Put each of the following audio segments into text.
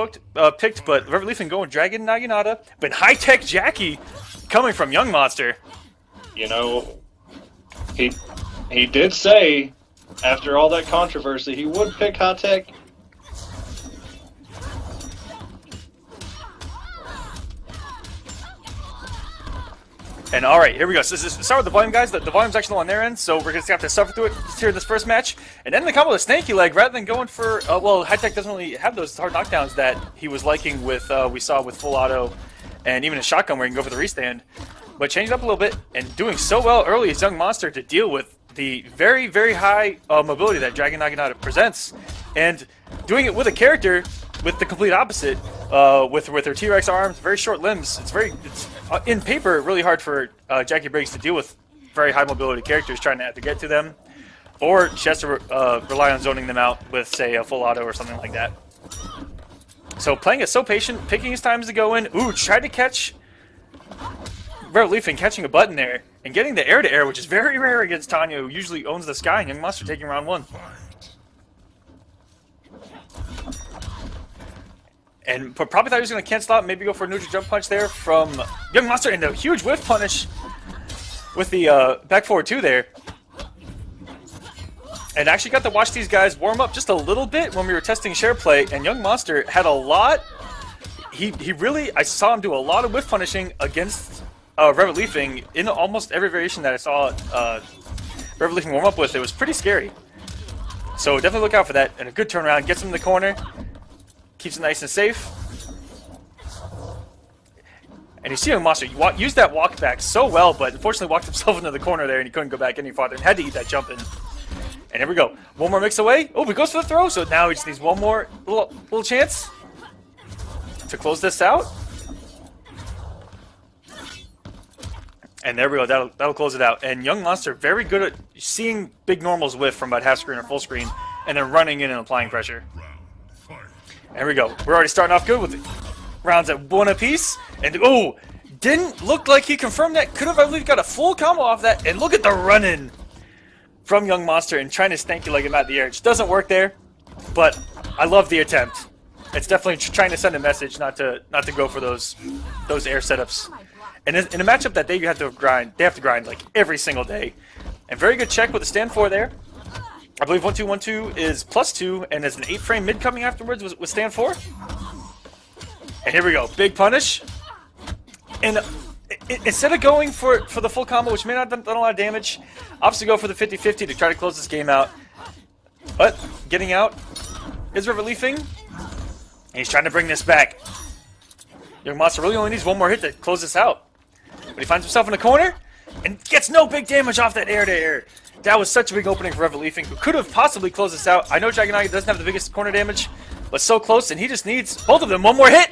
picked, but Revetleafing going Dragon Naginata, but high-tech Jacqui coming from YungMonster. You know, he did say after all that controversy he would pick high-tech. And alright, here we go. So start with the volume, guys. The volume's actually on their end, so we're going to have to suffer through it here in this first match. And then the combo with Snaky Leg, rather than going for... well, high-tech doesn't really have those hard knockdowns that he was liking with, we saw with full auto, and even a shotgun where you can go for the restand. But changed up a little bit, and doing so well early as YungMonster to deal with the very, very high mobility that Dragon Naginata presents. And doing it with a character with the complete opposite, with her T-Rex arms, very short limbs. It's in paper really hard for Jacqui Briggs to deal with very high mobility characters trying to have to get to them, or she has to rely on zoning them out with, say, a full auto or something like that. So playing it so patient, picking his times to go in. Ooh, tried to catch Revetleafing, catching a button there and getting the air-to-air, which is very rare against Tanya, who usually owns the sky, and YungMonster taking round one. And probably thought he was going to cancel out, maybe go for a neutral jump punch there from YungMonster, and a huge whiff punish with the back forward 2 there. And actually got to watch these guys warm up just a little bit when we were testing share play, and YungMonster had a lot. He really, I saw him do a lot of whiff punishing against Revetleafing in almost every variation that I saw Revetleafing warm up with. It was pretty scary. So definitely look out for that. And a good turnaround, gets him in the corner. Keeps it nice and safe. And you see YungMonster use that walk back so well, but unfortunately walked himself into the corner there and he couldn't go back any farther and had to eat that jump in. And here we go. One more mix away. Oh, he goes for the throw, so now he just needs one more little chance to close this out. And there we go. That'll close it out. And YungMonster very good at seeing big normals whiff from about half screen or full screen and then running in and applying pressure. There we go. We're already starting off good with rounds at 1 apiece. And oh, didn't look like he confirmed that. Could have, I believe, got a full combo off that. And look at the run-in from YungMonster and trying to stanky leg him out the air. It just doesn't work there, but I love the attempt. It's definitely trying to send a message not to go for those air setups. And in a matchup that you have to grind, they have to grind like every single day. And very good check with the stand 4 there. I believe 1-2-1-2 is +2, and there's an 8-frame mid coming afterwards with stand 4. And here we go, big punish. And instead of going for the full combo, which may not have done a lot of damage, obviously go for the 50-50 to try to close this game out. But getting out is Revetleafing, and he's trying to bring this back. YungMonster really only needs one more hit to close this out. But he finds himself in the corner and gets no big damage off that air-to-air. That was such a big opening for Revetleafing, who could have possibly closed this out. I know Jacqui doesn't have the biggest corner damage, but so close, and he just needs both of them. One more hit!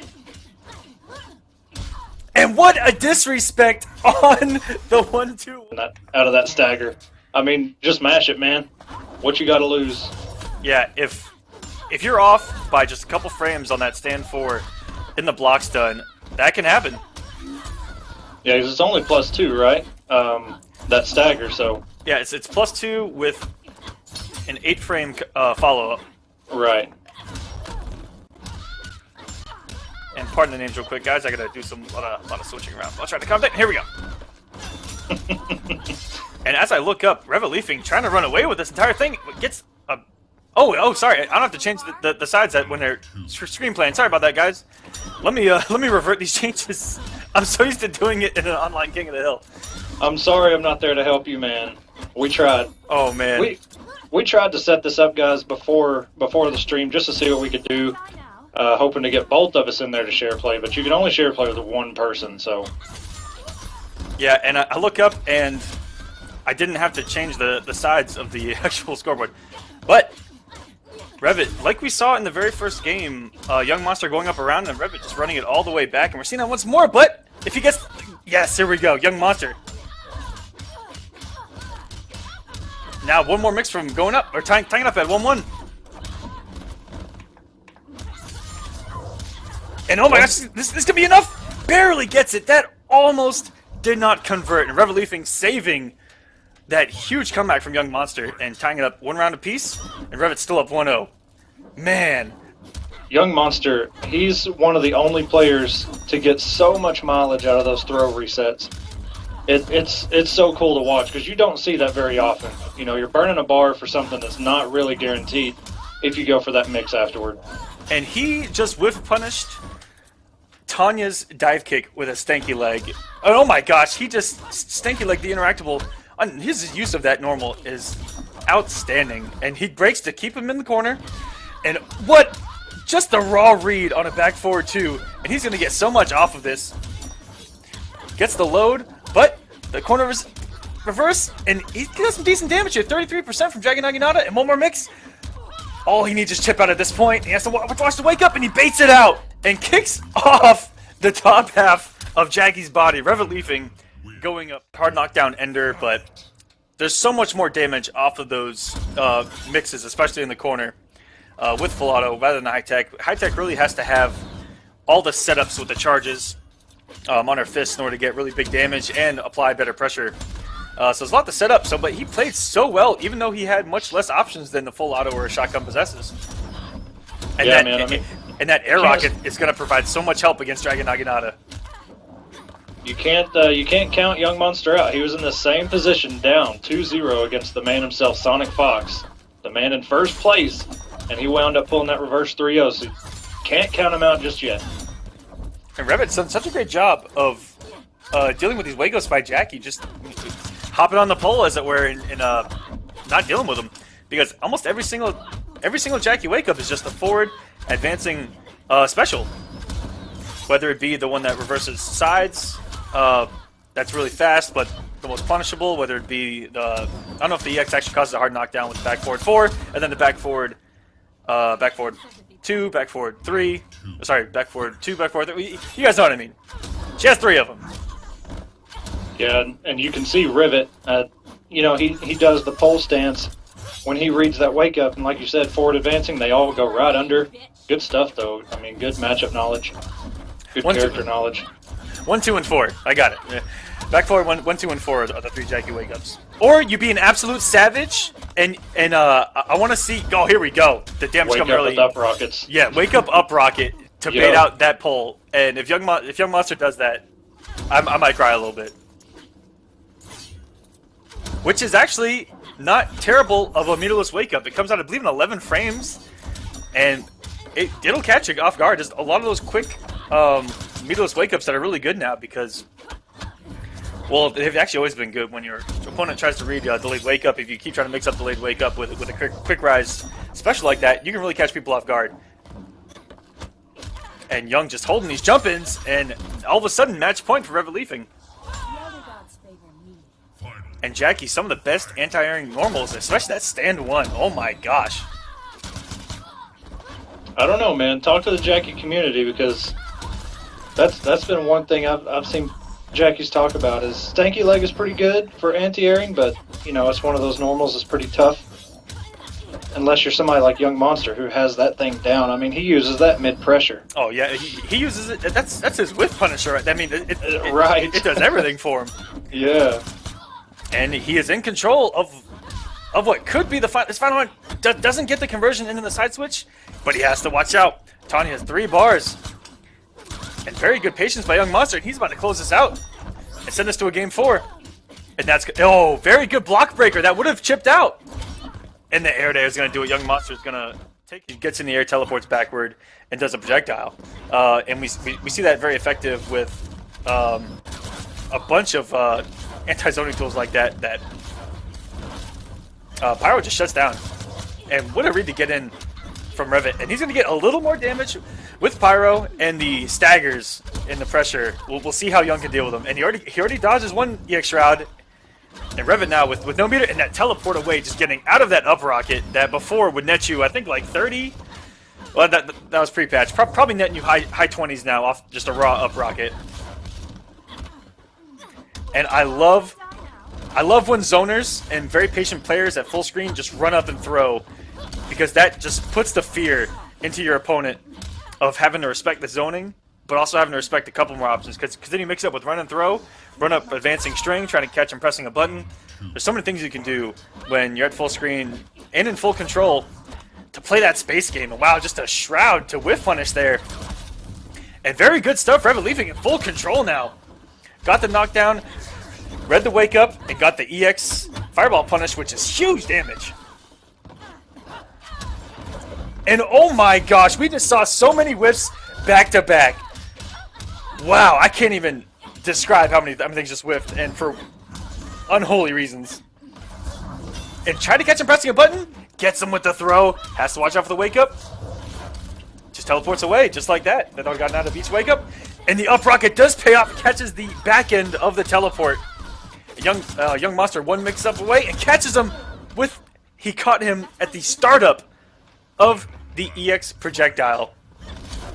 And what a disrespect on the 1-2. Out of that stagger. I mean, just mash it, man. What you got to lose? Yeah, if you're off by just a couple frames on that stand 4 in the block stun, that can happen. Yeah, because it's only +2, right? That stagger, so... Yeah, it's +2 with an 8-frame follow-up. Right. And pardon the names real quick, guys. I gotta do a lot of switching around. I'll try to comment. Here we go. And as I look up, Revetleafing trying to run away with this entire thing gets a... Oh, sorry. I don't have to change the sides that when they're screen playing. Sorry about that, guys. Let me revert these changes. I'm so used to doing it in an online King of the Hill. I'm sorry I'm not there to help you, man. We tried. Oh, man. We tried to set this up, guys, before the stream just to see what we could do. Hoping to get both of us in there to share play, but you can only share play with one person, so... Yeah, and I look up, and I didn't have to change the sides of the actual scoreboard. But Revet, like we saw in the very first game, YungMonster going up around, and Revet just running it all the way back, and we're seeing that once more, but if he gets... Yes, here we go, YungMonster. Now, one more mix from going up, or tying up at 1-1. And oh my gosh, this could be enough! Barely gets it! That almost did not convert. And Revetleafing saving that huge comeback from YungMonster and tying it up 1 round apiece. And Revet's still up 1-0. Man, YungMonster, he's one of the only players to get so much mileage out of those throw resets. It's so cool to watch because you don't see that very often. You know, you're burning a bar for something that's not really guaranteed if you go for that mix afterward. And he just whiff punished Tanya's dive kick with a stanky leg. Oh my gosh, he just stanky leg the interactable. His use of that normal is outstanding. And he breaks to keep him in the corner. And what? Just the raw read on a back forward two. And he's going to get so much off of this. Gets the load, but the corner reverse, and he does some decent damage here. 33% from Jacqui Naginata, and one more mix. All he needs is chip out at this point. He has to watch the wake up, and he baits it out and kicks off the top half of Jacqui's body. Revetleafing going up. Hard knockdown ender, but there's so much more damage off of those mixes, especially in the corner with full auto rather than high tech. High tech really has to have all the setups with the charges on her fists in order to get really big damage and apply better pressure. So there's a lot to set up. But he played so well, even though he had much less options than the full auto or a shotgun possesses. And yeah, that, man. I mean, and that air rocket is going to provide so much help against Jacqui Naginata. You can't count YungMonster out. He was in the same position, down 2-0 against the man himself, Sonic Fox, the man in first place, and he wound up pulling that reverse 3-0. So you can't count him out just yet. And Revet's done such a great job of dealing with these wake-ups by Jacqui, just hopping on the pole, as it were, and not dealing with them. Because almost every single Jacqui wake-up is just a forward advancing special. Whether it be the one that reverses sides, that's really fast, but the most punishable, whether it be the, I don't know if the EX actually causes a hard knockdown with the back forward 4, and then the back forward 2, back forward 3, sorry, back forward 2, back forward 3, you guys know what I mean. She has 3 of them. Yeah, and you can see Rivet, you know, he does the pole stance when he reads that wake up, and like you said, forward advancing, they all go right under. Good stuff, though. I mean, good matchup knowledge, good character knowledge. 1, 2, and 4. I got it. Yeah. Back forward 1, 2, and 4 are the 3 Jacqui wake ups. Or you be an absolute savage, and I want to see. Oh, here we go. The damage coming early. Wake up with up rockets. Yeah, wake up rocket to bait out that pole. And if YungMonster does that, I might cry a little bit. Which is actually not terrible of a meterless wake up. It comes out, I believe, in 11 frames, and it'll catch you off guard. Just a lot of those quick meterless wake ups that are really good now because, well, they've actually always been good when your opponent tries to read delayed wake up. If you keep trying to mix up delayed wake up with a quick rise special like that, you can really catch people off guard. And Young just holding these jump-ins, and all of a sudden, match point for Revetleafing. And Jacqui, some of the best anti-airing normals, especially that stand 1. Oh my gosh. I don't know, man. Talk to the Jacqui community because that's been one thing I've seen Jacqui's talk about is stanky leg is pretty good for anti-airing, but you know it's one of those normals that's pretty tough. Unless you're somebody like YungMonster who has that thing down. I mean, he uses that mid-pressure. Oh yeah, he uses it. That's his whiff punisher. Right? I mean, right. It does everything for him. Yeah. And he is in control of what could be the final. This final one doesn't get the conversion into the side switch, but he has to watch out. Tanya has 3 bars. And very good patience by YungMonster, and he's about to close this out and send us to a game 4. And that's, oh, very good block breaker. That would have chipped out. And the air there is going to do it. YungMonster is going to take, he gets in the air, teleports backward, and does a projectile. And we see that very effective with a bunch of anti-zoning tools like that Pyro just shuts down. And what a read to get in from Revet. And he's going to get a little more damage with Pyro and the staggers in the pressure. We'll see how Young can deal with them. And he already dodges 1 EX Shroud. And Revet now with no meter and that teleport away, just getting out of that up rocket that before would net you, I think, like 30. Well, that was pre-patch. Probably netting you high 20s now off just a raw up rocket. And I love when zoners and very patient players at full screen just run up and throw, because that just puts the fear into your opponent of having to respect the zoning, but also having to respect a couple more options. Because then you mix it up with run and throw, run up advancing string, trying to catch and pressing a button. There's so many things you can do when you're at full screen and in full control to play that space game. And wow, just a shroud to whiff punish there. And very good stuff. Revetleafing in full control now. Got the knockdown, read the wake up, and got the EX fireball punish, which is huge damage. And oh my gosh, we just saw so many whiffs back to back. Wow, I can't even describe how many things just whiffed, and for unholy reasons. And try to catch him pressing a button, gets him with the throw, has to watch out for the wake up. Just teleports away, just like that. That dog got out of each wake up. And the up rocket does pay off, catches the back end of the teleport. YungMonster one mix up away and catches him with, he caught him at the startup of the EX projectile.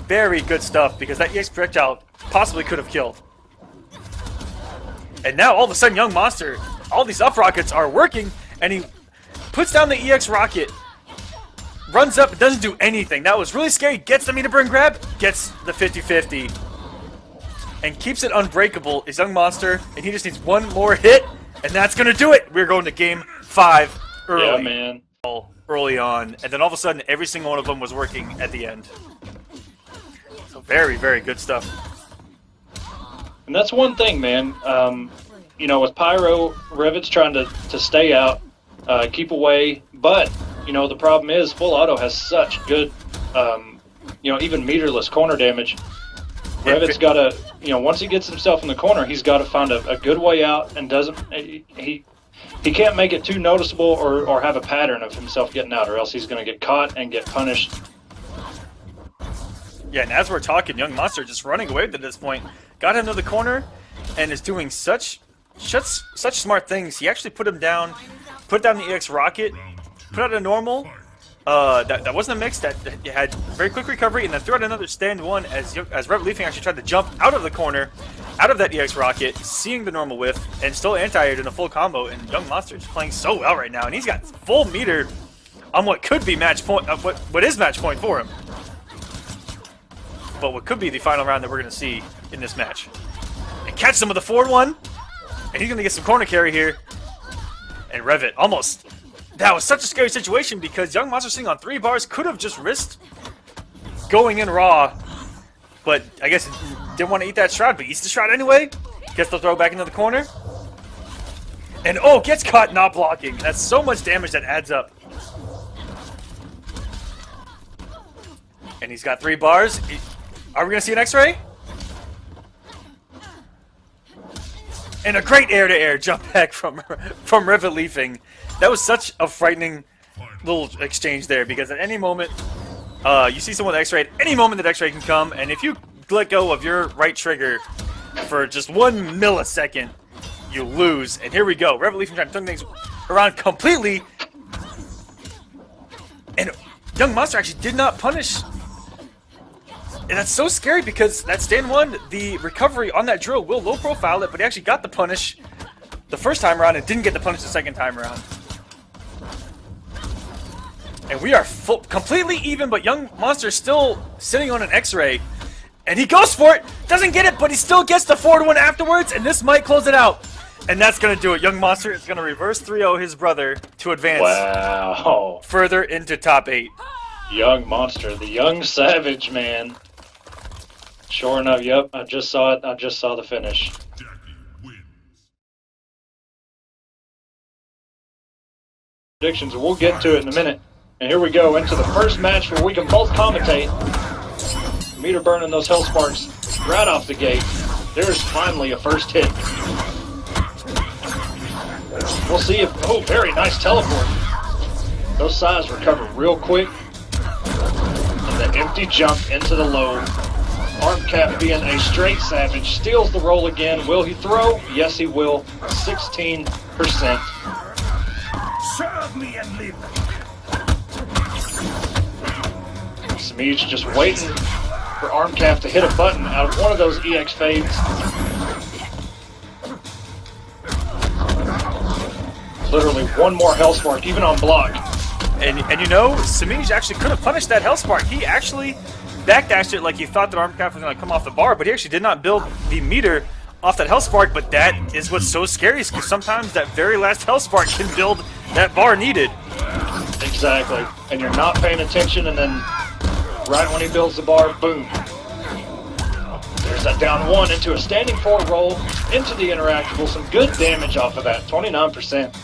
Very good stuff, because that EX projectile possibly could have killed. And now all of a sudden YungMonster, all these up rockets are working, and he puts down the EX rocket, runs up, doesn't do anything. That was really scary. Gets the meter burn grab, gets the 50-50, and keeps it unbreakable is YungMonster, and he just needs one more hit, and that's gonna do it. We're going to game 5 early. Yeah, man. Early on, and then all of a sudden every single one of them was working at the end. So very, very good stuff. And that's one thing, man. You know, with Pyro, Revet's trying to stay out, keep away, but, you know, the problem is full auto has such good, you know, even meterless corner damage. Revet's got to, you know, once he gets himself in the corner, he's got to find a good way out, and doesn't, he can't make it too noticeable or have a pattern of himself getting out, or else he's going to get caught and get punished. Yeah, and as we're talking, YungMonster just running away to this point. Got him to the corner and is doing such smart things. He actually put him down, put down the EX rocket, put out a normal. That wasn't a mix, that had very quick recovery, and then threw out another stand one as Revetleafing actually tried to jump out of the corner, out of that EX rocket, seeing the normal whiff, and still anti-aired in a full combo. And YungMonster is playing so well right now, and he's got full meter on what could be match point, what is match point for him, but what could be the final round that we're going to see in this match. And catch him with a forward one, and he's going to get some corner carry here. And Revet almost. That was such a scary situation, because YungMonster sitting on 3 bars could have just risked going in raw, but I guess didn't want to eat that shroud, but eats the shroud anyway. Gets the throw back into the corner. And oh, gets caught not blocking. That's so much damage that adds up. And he's got 3 bars. Are we going to see an X-ray? And a great air-to-air jump back from Revetleafing. That was such a frightening little exchange there, because at any moment, you see someone with X-ray, at any moment that X-ray can come, and if you let go of your right trigger for just 1 millisecond, you lose. And here we go. Revetleafing trying to turn things around completely. And YungMonster actually did not punish. And that's so scary, because that stand one, the recovery on that drill will low profile it, but he actually got the punish the first time around and didn't get the punish the second time around. And we are completely even, but YungMonster still sitting on an X-ray. And he goes for it, doesn't get it, but he still gets the forward one afterwards, and this might close it out. And that's going to do it. YungMonster is going to reverse 3-0 his brother to advance further into top 8. YungMonster, the young savage, man. Sure enough, yep, I just saw it. I just saw the finish. Predictions, and we'll get to it in a minute. And here we go into the first match where we can both commentate. Meter burning those hell sparks right off the gate. There's finally a first hit. We'll see if, oh, very nice teleport. Those sides recover real quick. And the empty jump into the low. Armcap, being a straight savage, steals the roll again. Will he throw? Yes, he will. 16%. Serve me and live. Semiij just waiting for Armcap to hit a button out of one of those EX fades. Literally one more Hellspark, even on block. And you know, Semiij actually could have punished that Hellspark. He actually backdashed it like he thought that Armcap was going to come off the bar, but he actually did not build the meter off that Hellspark. But that is what's so scary, is because sometimes that very last Hellspark can build that bar needed. Exactly. And you're not paying attention, and then right when he builds the bar, boom. There's that down 1 into a standing forward roll, into the interactable. Some good damage off of that, 29%.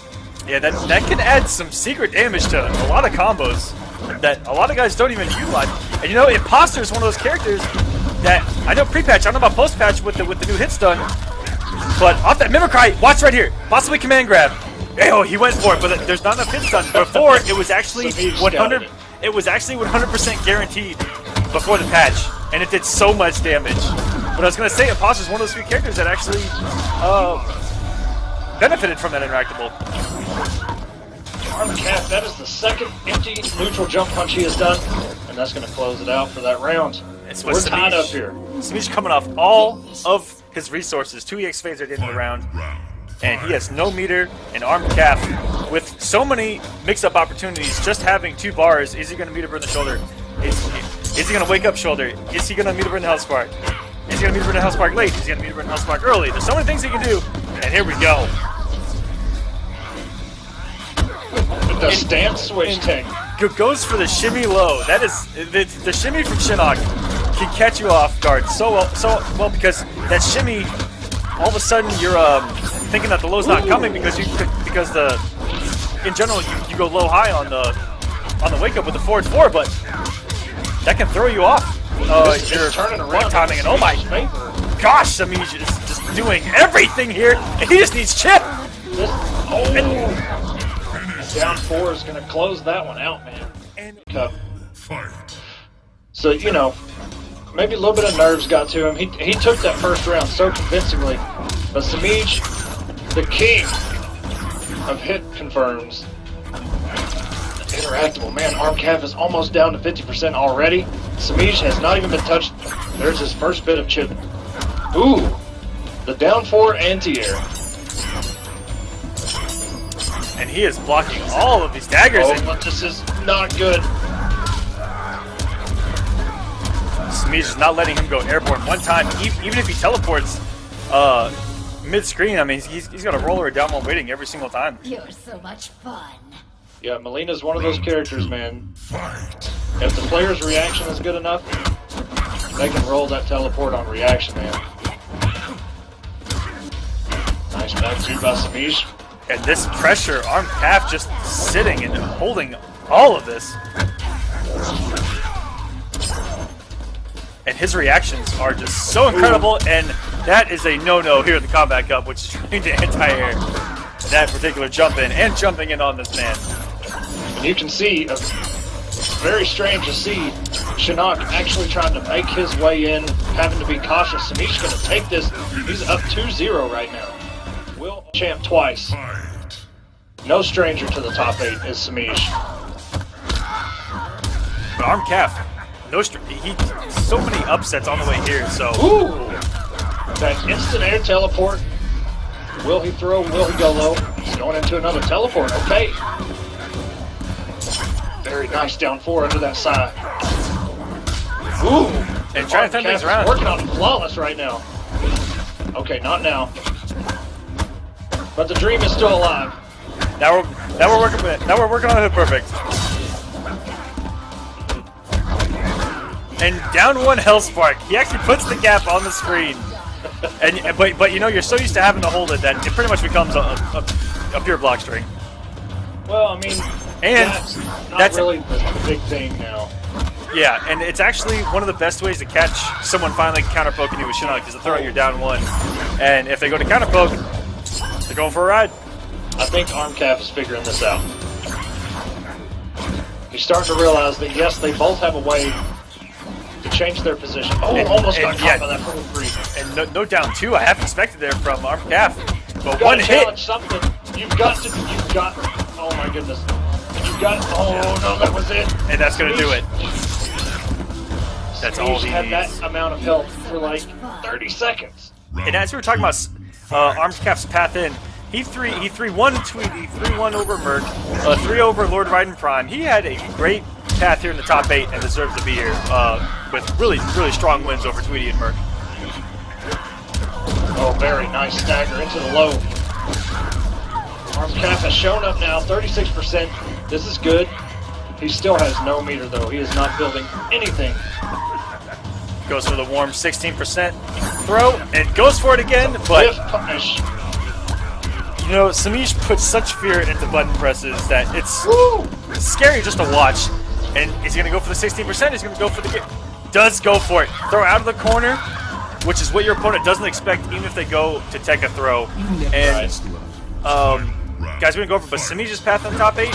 Yeah, that can add some secret damage to a lot of combos that a lot of guys don't even utilize. And you know, Imposter is one of those characters that I know pre-patch, I don't know about post-patch with the new hit stun, but off that Mimicry, watch right here, possibly command grab. Oh, he went for it, but there's not enough hit stun. Before it was actually 100. It was actually 100% guaranteed before the patch, and it did so much damage. But I was gonna say, Imposter is one of those few characters that actually benefited from that interactable. Arm Cap, that is the second empty neutral jump punch he has done, and that's going to close it out for that round. We're tied up here. Semiij coming off all of his resources, 2 EX phase at the end of the round, and he has no meter and Arm Cap. With so many mix-up opportunities, just having 2 bars, is he going to meter burn the shoulder? Is he going to wake up shoulder? Is he going to meter burn the health spark? Is he going to meter burn the health spark late? Is he going to meter burn the health spark early? There's so many things he can do, and here we go. The stance switch tech. Goes for the shimmy low. That is the shimmy from Shinnok can catch you off guard so well because that shimmy, all of a sudden you're thinking that the low's not coming because in general you go low high on the wake up with the forward 4, but that can throw you off. You're turning around, timing, and oh my gosh, Semiij is just doing everything here, and he just needs chip. Down 4 is going to close that one out, man. So, you know, maybe a little bit of nerves got to him. He took that first round so convincingly. But Semiij, the king of hit confirms. Interactable, man. Arm Cap is almost down to 50% already. Semiij has not even been touched. There's his first bit of chip. Ooh, the down 4 anti-air. And he is blocking all of these daggers. Oh, but this is not good. Semiij is not letting him go airborne one time, even if he teleports mid-screen. I mean, he's got a roller or down while waiting every single time. You're so much fun. Yeah, Mileena's one of those characters, man. If the player's reaction is good enough, they can roll that teleport on reaction, man. Nice back two by Semiij. And this pressure, Arm Cap just sitting and holding all of this. And his reactions are just so incredible, and that is a no-no here in the Combat Cup, which is trying to anti-air that particular jump in and jumping in on this man. And you can see, very strange to see Shinnok actually trying to make his way in, having to be cautious. Semiij's going to take this. He's up 2-0 right now. Will champ twice. No stranger to the top 8 is Semiij. But Arm Cap, he so many upsets on the way here. So ooh, that instant air teleport. Will he throw? Will he go low? He's going into another teleport. Okay. Very nice down 4 under that side. Ooh, and trying to turn things around. Working on flawless right now. Okay, not now. But the dream is still alive. Now we're working with it. Now we're working on it perfect. And down 1 health spark. He actually puts the gap on the screen. But you know, you're so used to having to hold it that it pretty much becomes a pure block string. Well, I mean, and that's really the big thing now. Yeah, and it's actually one of the best ways to catch someone finally counter poking you with Shinnok is to throw out your down 1. And if they go to counter poke, they're going for a ride. I think Arm Cap is figuring this out. He's starting to realize that yes, they both have a way to change their position. Oh, almost got caught by that full 3. And no down 2, I half expected there from Arm Cap. But you 1 hit. Something. You've got, oh my goodness. Oh no, that was it. And that's going to do it. That's all he had needs. That amount of health for like 30 seconds. And as we were talking about Arm Cap's path in, he 3-1 Tweety, 3-1 over Merc, 3 over Lord Raiden Prime. He had a great path here in the top 8 and deserves to be here with really strong wins over Tweety and Merc. Oh, very nice stagger into the low. Arm Cap has shown up now, 36%. This is good. He still has no meter, though. He is not building anything. Goes for the warm 16% throw and goes for it again, but Whiff punish. you know, Semiij puts such fear into button presses that it's Woo! scary just to watch. And is he going to go for the 16%? He's going to go for the... Does go for it. Throw out of the corner, which is what your opponent doesn't expect, even if they go to tech a throw. And, guys, we're going to go over but Semiij's path on top 8.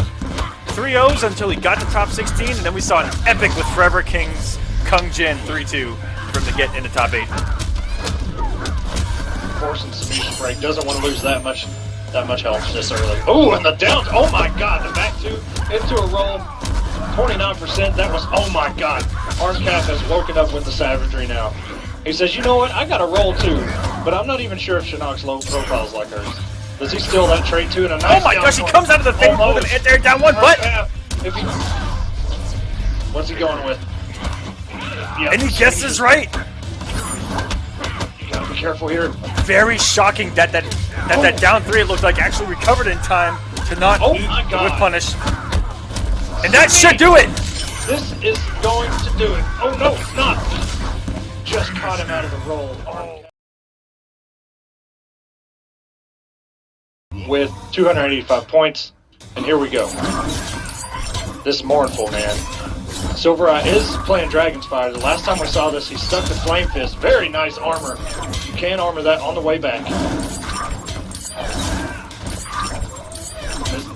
3-0s until he got to top 16, and then we saw an epic with Forever King's Kang Jin 3-2 from the get into top 8. Forcing Semiij's break. Doesn't want to lose that much health this early. Oh, and the down. Oh my God, the back two into a roll. 29%. That was, oh my God. Arncap has woken up with the savagery now. He says, you know what? I got a roll too, but I'm not even sure if Shinnok's low profile's like hers. Does he steal that trade too? And a nice Oh my gosh, he comes out of the thing with an there down one, but if he, what's he going with? Yeah, and he guesses right. You gotta be careful here. Very shocking that that down 3 it looked like actually recovered in time to not eat with punish. And that should do it! This is going to do it. Oh no, it's not! Just caught him out of the roll. Oh. With 285 points, and here we go. This is mournful, man. SylverRye is playing Dragon's Fire. The last time we saw this, he stuck the Flame Fist. Very nice armor. You can armor that on the way back.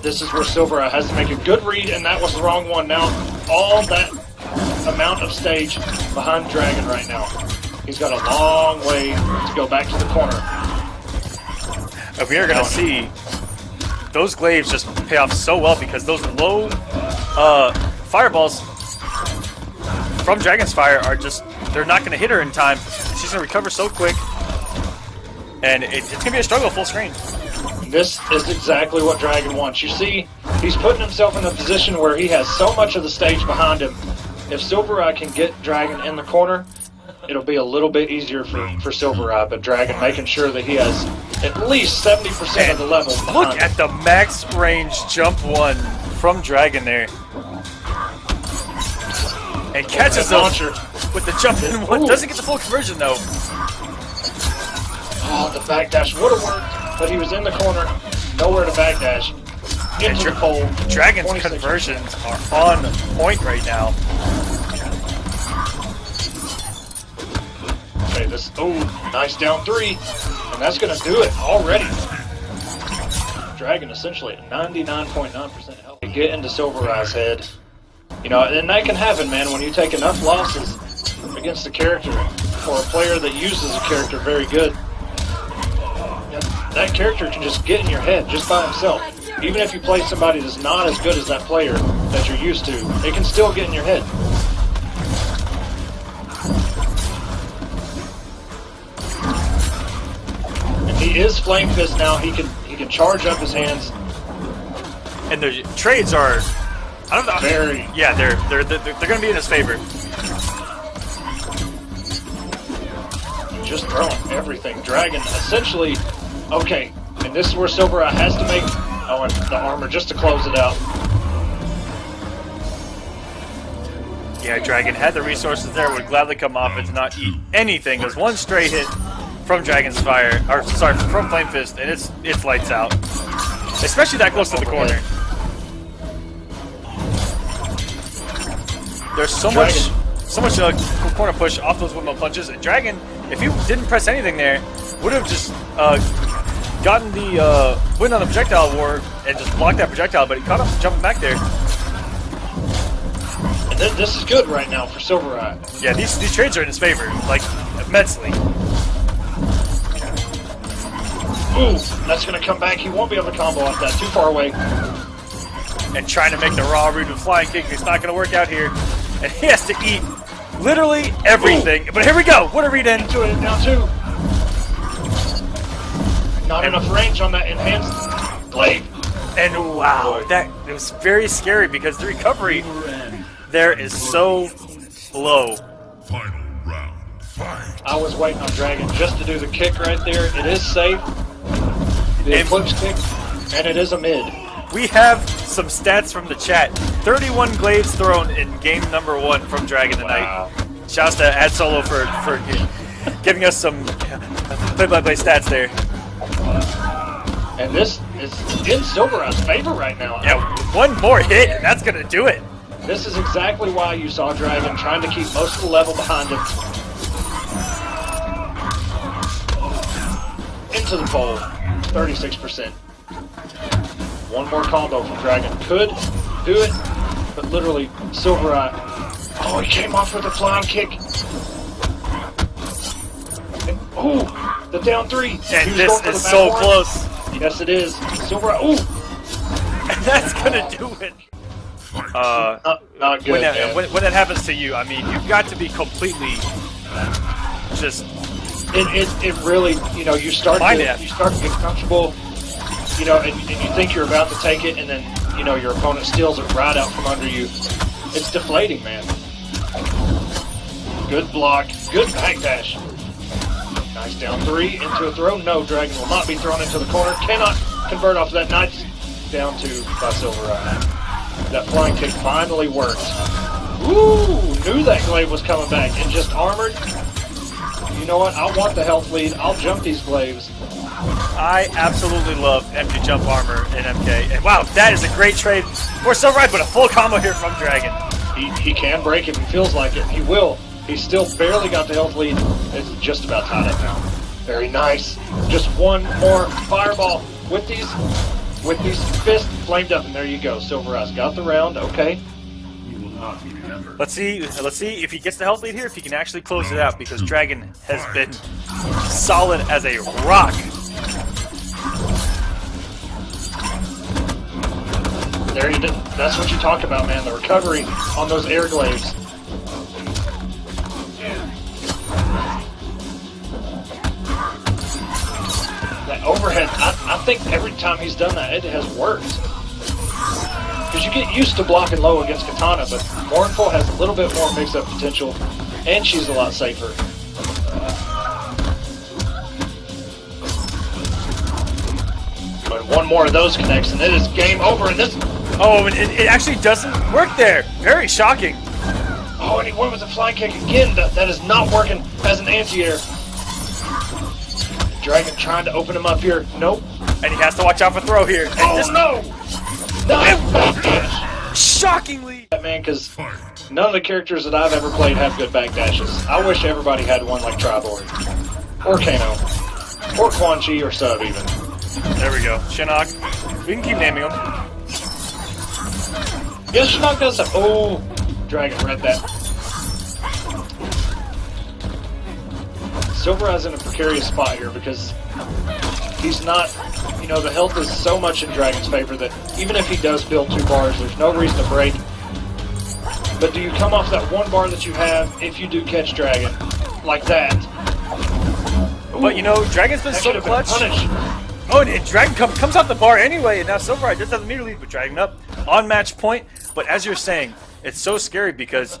This is where SylverRye has to make a good read, and that was the wrong one. Now, all that amount of stage behind Dragon right now. He's got a long way to go back to the corner. We are going to see those glaives just pay off so well because those low fireballs from Dragon's Fire are just, they're not going to hit her in time. She's going to recover so quick, and it's going to be a struggle full screen. This is exactly what Dragon wants. You see, he's putting himself in a position where he has so much of the stage behind him. If SylverRye can get Dragon in the corner, it'll be a little bit easier for SylverRye, but Dragon making sure that he has at least 70% of the level behind Look him. at the max range jump 1 from Dragon there. And catches the launcher with the jump in 1. Doesn't get the full conversion though. Oh, the backdash would have worked, but he was in the corner, nowhere to backdash. Into the pole. Dragon's 26. conversions are on point right now. Okay, this, oh, nice down 3, and that's going to do it already. Dragon essentially at 99.9% health. Get into SylverRye's head. You know, and that can happen, man, when you take enough losses against a character or a player that uses a character very good. That character can just get in your head just by himself. Even if you play somebody that's not as good as that player that you're used to, it can still get in your head. And he is Flame Fist now. He can charge up his hands. And the trades are, I don't know. Very. Yeah, they're going to be in his favor. Just throwing everything. Dragon essentially, okay, and this is where SylverRye has to make, oh, and the armor just to close it out. Yeah, Dragon had the resources there, would gladly come off and to not eat anything. It was one straight hit from Dragon's Fire, or sorry, from Flame Fist, and it's lights out. Especially that close to the corner. There's so much corner push off those windmill punches, and Dragon, if he didn't press anything there, would have just gotten the win on the projectile war and just blocked that projectile, but he caught him jumping back there. And this is good right now for SylverRye. Yeah, these trades are in his favor, like, immensely. Ooh, that's going to come back. He won't be able to combo off that. Too far away. And trying to make the raw read with flying kick, it's not going to work out here. And he has to eat literally everything. Ooh. But here we go. What a read in. Into it, down 2. Not enough range on that enhanced glaive. And wow, it was very scary because the recovery there is so low. Final round, fight. I was waiting on Dragon just to do the kick right there. It is safe. The eclipse kick, and it is a mid. we have some stats from the chat. 31 glaives thrown in game number 1 from Dragon tonight. Wow. Shouts to Ad Solo for giving us some play-by-play stats there. And this is in SylverRye's favor right now. Yeah, one more hit and that's gonna do it. This is exactly why you saw Dragon trying to keep most of the level behind him. Into the pole, 36%. One more combo from Dragon. Could do it, but literally SylverRye. Oh, he came off with a flying kick. Oh, the down 3. And this is so close. Yes, it is. SylverRye. Oh, And that's gonna do it. not good. When that happens to you, I mean, you've got to be completely just. It really, you know, you start to get comfortable, you know, and you think you're about to take it, and then, you know, your opponent steals it right out from under you. It's deflating, man. Good block, good backdash. Nice down 3 into a throw. No, Dragon will not be thrown into the corner. Cannot convert off of that. Nice down 2 by SylverRye. That flying kick finally worked. Ooh, knew that glaive was coming back and just armored. You know what? I want the health lead. I'll jump these glaives. I absolutely love empty jump armor in MK. And wow, that is a great trade for SylverRye, but a full combo here from Dragon. He can break if he feels like it. He will. He's still barely got the health lead. It's just about tied up now. Very nice. Just one more fireball with these fists flamed up, and there you go. SylverRye's got the round. Okay. Let's see if he gets the health lead here, if he can actually close it out, because Dragon has been solid as a rock. There you did. That's what you talk about, man. The recovery on those air glaives. That overhead, I think every time he's done that, it has worked. Because you get used to blocking low against Kitana, but Mournful has a little bit more mix-up potential, and she's a lot safer. But one more of those connects, and it is game over. And this. Oh, and it actually doesn't work there. Very shocking. Oh, and he went with a flying kick again. That is not working as an anti-air. Dragon trying to open him up here. Nope. And he has to watch out for throw here. And Oh, no! Nice backdash! Shockingly! Man, because none of the characters that I've ever played have good backdashes. I wish everybody had one like Triborg. Or Kano. Or Quan Chi or Sub, even. There we go. Shinnok. We can keep naming them. Yes, Shinnok does have. Oh! Dragon read that. SylverRye's in a precarious spot here because he's not, you know, the health is so much in Dragon's favor that even if he does build 2 bars, there's no reason to break. But do you come off that 1 bar that you have if you do catch Dragon like that? Ooh, but you know, Dragon's been so clutch. Oh, and Dragon comes off the bar anyway, and now SylverRye does have the meter lead with Dragon up on match point. But as you're saying, it's so scary because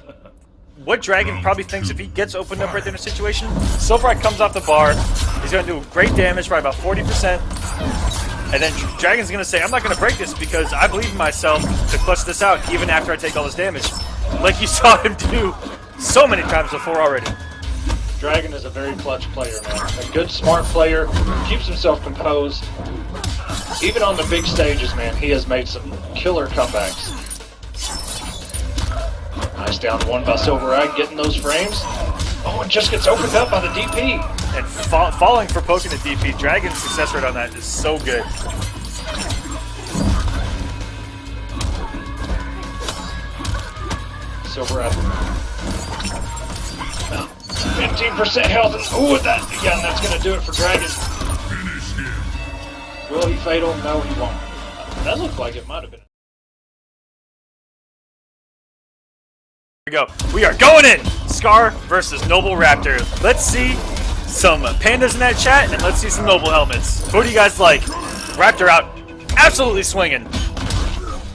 what Dragon probably thinks if he gets opened up right there in a situation, SylverRye comes off the bar, he's going to do great damage, probably about 40%, and then Dragon's going to say, I'm not going to break this because I believe in myself to clutch this out even after I take all this damage. Like you saw him do so many times before already. Dragon is a very clutch player, man. A good, smart player, keeps himself composed. Even on the big stages, man, he has made some killer comebacks. Nice down 1 by SylverRye, getting those frames. Oh, and just gets opened up by the DP. And falling for poking the DP. Dragon's success rate on that is so good. SylverRye. 15% health. And, ooh, and that's going to do it for Dragon. Will he fatal? No, he won't. That looked like it might have been. Here we go. We are going in! Scar versus Noble Raptor. Let's see some pandas in that chat, and let's see some Noble helmets. Who do you guys like? Raptor out, absolutely swinging.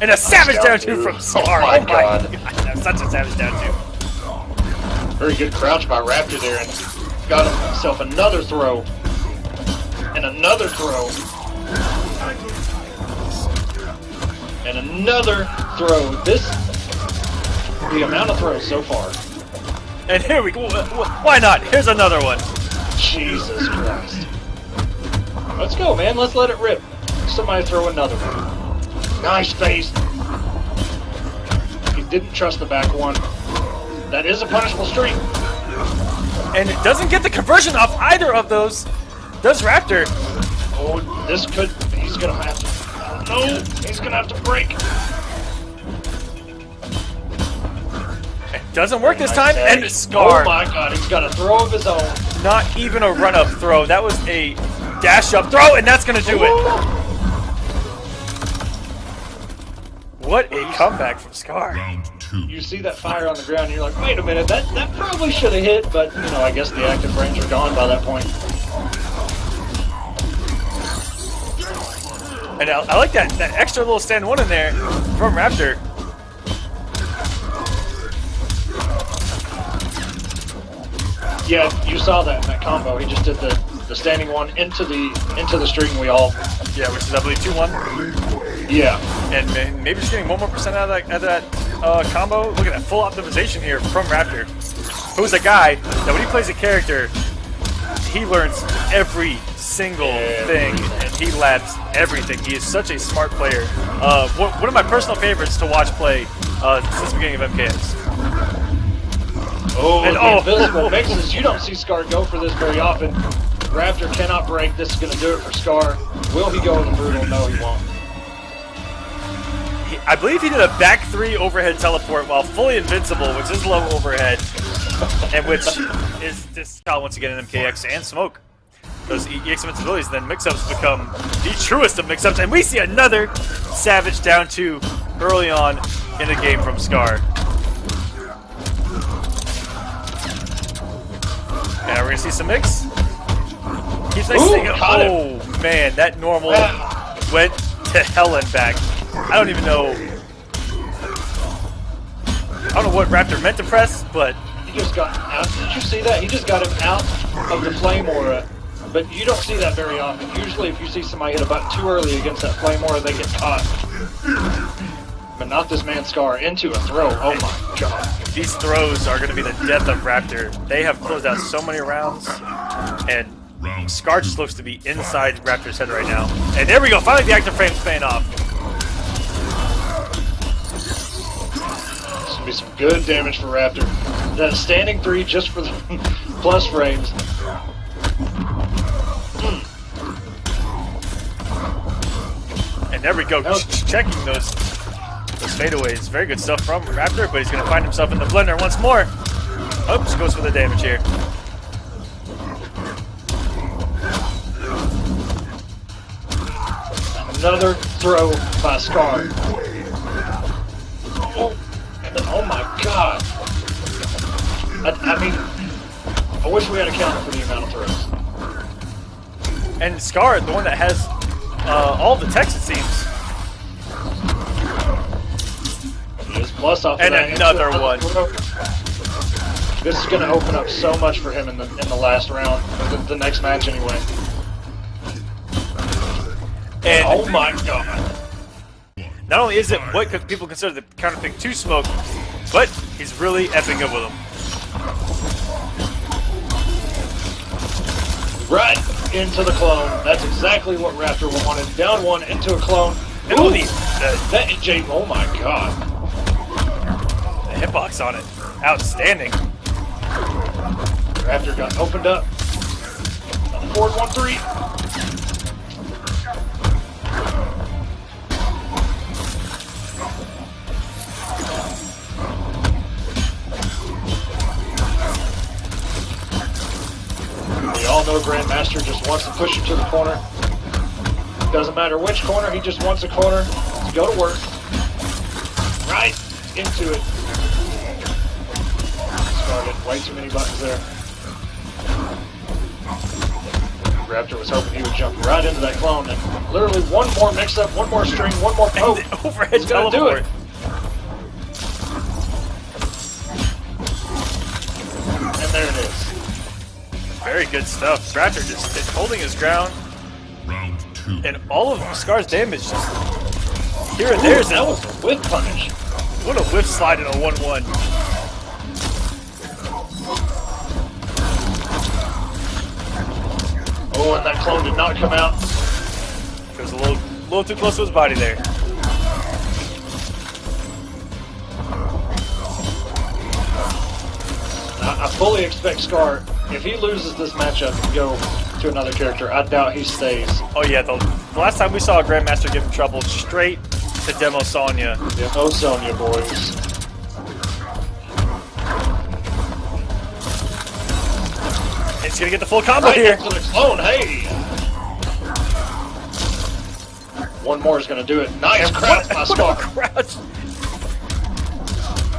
And a savage down 2 from Scar. Oh my god. That's such a savage down 2. Very good crouch by Raptor there, and got himself another throw. And another throw. And another throw. The amount of throws so far. And here we go. Why not? Here's another one. Jesus Christ. Let's go, man. Let's let it rip. Somebody throw another one. Nice face. He didn't trust the back one. That is a punishable streak. And it doesn't get the conversion off either of those. Does Raptor? Oh, this could. He's gonna have to. No, he's gonna have to break. It doesn't work this time. And Scar. Oh my God, he's got a throw of his own. Not even a run-up throw. That was a dash-up throw, and that's gonna do it. What a comeback from Scar. Round 2. You see that fire on the ground, and you're like, wait a minute, that probably should have hit, but you know, I guess the active frames are gone by that point. And I like that extra little stand one in there from Raptor. Yeah, you saw that in that combo. He just did the standing one into the string wheel. Yeah, which is I believe 2-1. Yeah. And maybe just getting 1 more % out of that combo. Look at that full optimization here from Raptor, who's a guy that when he plays a character, he learns every single thing and he laps everything. He is such a smart player. One of my personal favorites to watch play since the beginning of MKX. Oh, and the invisible mixes. You don't see Scar go for this very often. Raptor cannot break. This is going to do it for Scar. Will he go with the brutal? No, he won't. I believe he did a back 3 overhead teleport while fully invincible, which is low overhead, and which is this style once again in MKX and Smoke. Those EX invincibilities, then mix-ups become the truest of mix-ups, and we see another Savage down 2 early on in the game from Scar. Now we're gonna see some mix. Keeps nice thing. Oh man, that normal went to hell and back. I don't even know. I don't know what Raptor meant to press, but he just got out. Did you see that? He just got him out of the flame aura. But you don't see that very often. Usually, if you see somebody hit a button too early against that flame aura, they get caught. But not this man Scar into a throw. Oh my God. These throws are going to be the death of Raptor. They have closed out so many rounds, and Scar just looks to be inside Raptor's head right now. And there we go. Finally, the active frame's paying off. This will be some good damage for Raptor. That standing 3 just for the plus frames. And there we go. Checking those fadeaways. Very good stuff from Raptor, but he's going to find himself in the blender once more. Oops, goes for the damage here. Another throw by Scar. Oh, and then, oh my God. I mean, I wish we had a counter for the amount of throws. And Scar, the one that has all the text, it seems. Plus off and that another one. This is going to open up so much for him in the last round, the next match anyway. And oh my God! Not only is it what people consider the counter pick to Smoke, but he's really effing good with him. Right into the clone. That's exactly what Raptor wanted. Down 1 into a clone. And oh my God! Hitbox on it. Outstanding. Raptor got opened up. Forward 1-3. We all know Grandmaster just wants to push him to the corner. Doesn't matter which corner, he just wants a corner to go to work. Right into it. Started way too many buttons there. Raptor was hoping he would jump right into that clone, and literally one more mix-up, one more string, one more poke. Overhead gonna do it. And there it is. Very good stuff. Raptor just holding his ground. Round 2. And all of Scar's damage just Here and there's that was a whip punish. What a whip slide in a 1-1. Oh, and that clone did not come out. It was a little too close to his body there. I fully expect Scar, if he loses this matchup, to go to another character. I doubt he stays. Oh yeah, the last time we saw a Grandmaster give him trouble, straight to demo Sonya. Yeah, no Sonya, boys. He's gonna get the full combo Right here. into the clone, hey! One more is gonna do it. Nice crouch by Scar. Crouch.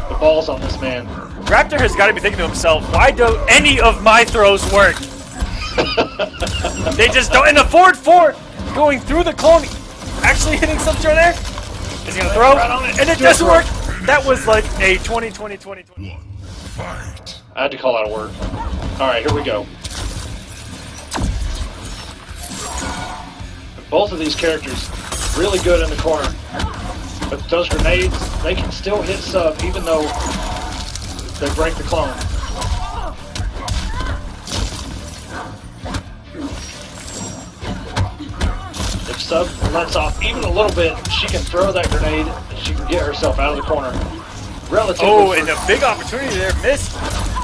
The ball's on this man. Raptor has got to be thinking to himself, why don't any of my throws work? They just don't. And a forward 4 going through the clone, actually hitting some sort there. Is he gonna throw? Right on it. And it doesn't work. That was like a 20-20-20-20. Fight. I had to call out a word. Alright, here we go. Both of these characters really good in the corner. But those grenades, they can still hit sub even though they break the clone. If sub lets off even a little bit, she can throw that grenade and she can get herself out of the corner. Relatively. Oh, and a big opportunity there missed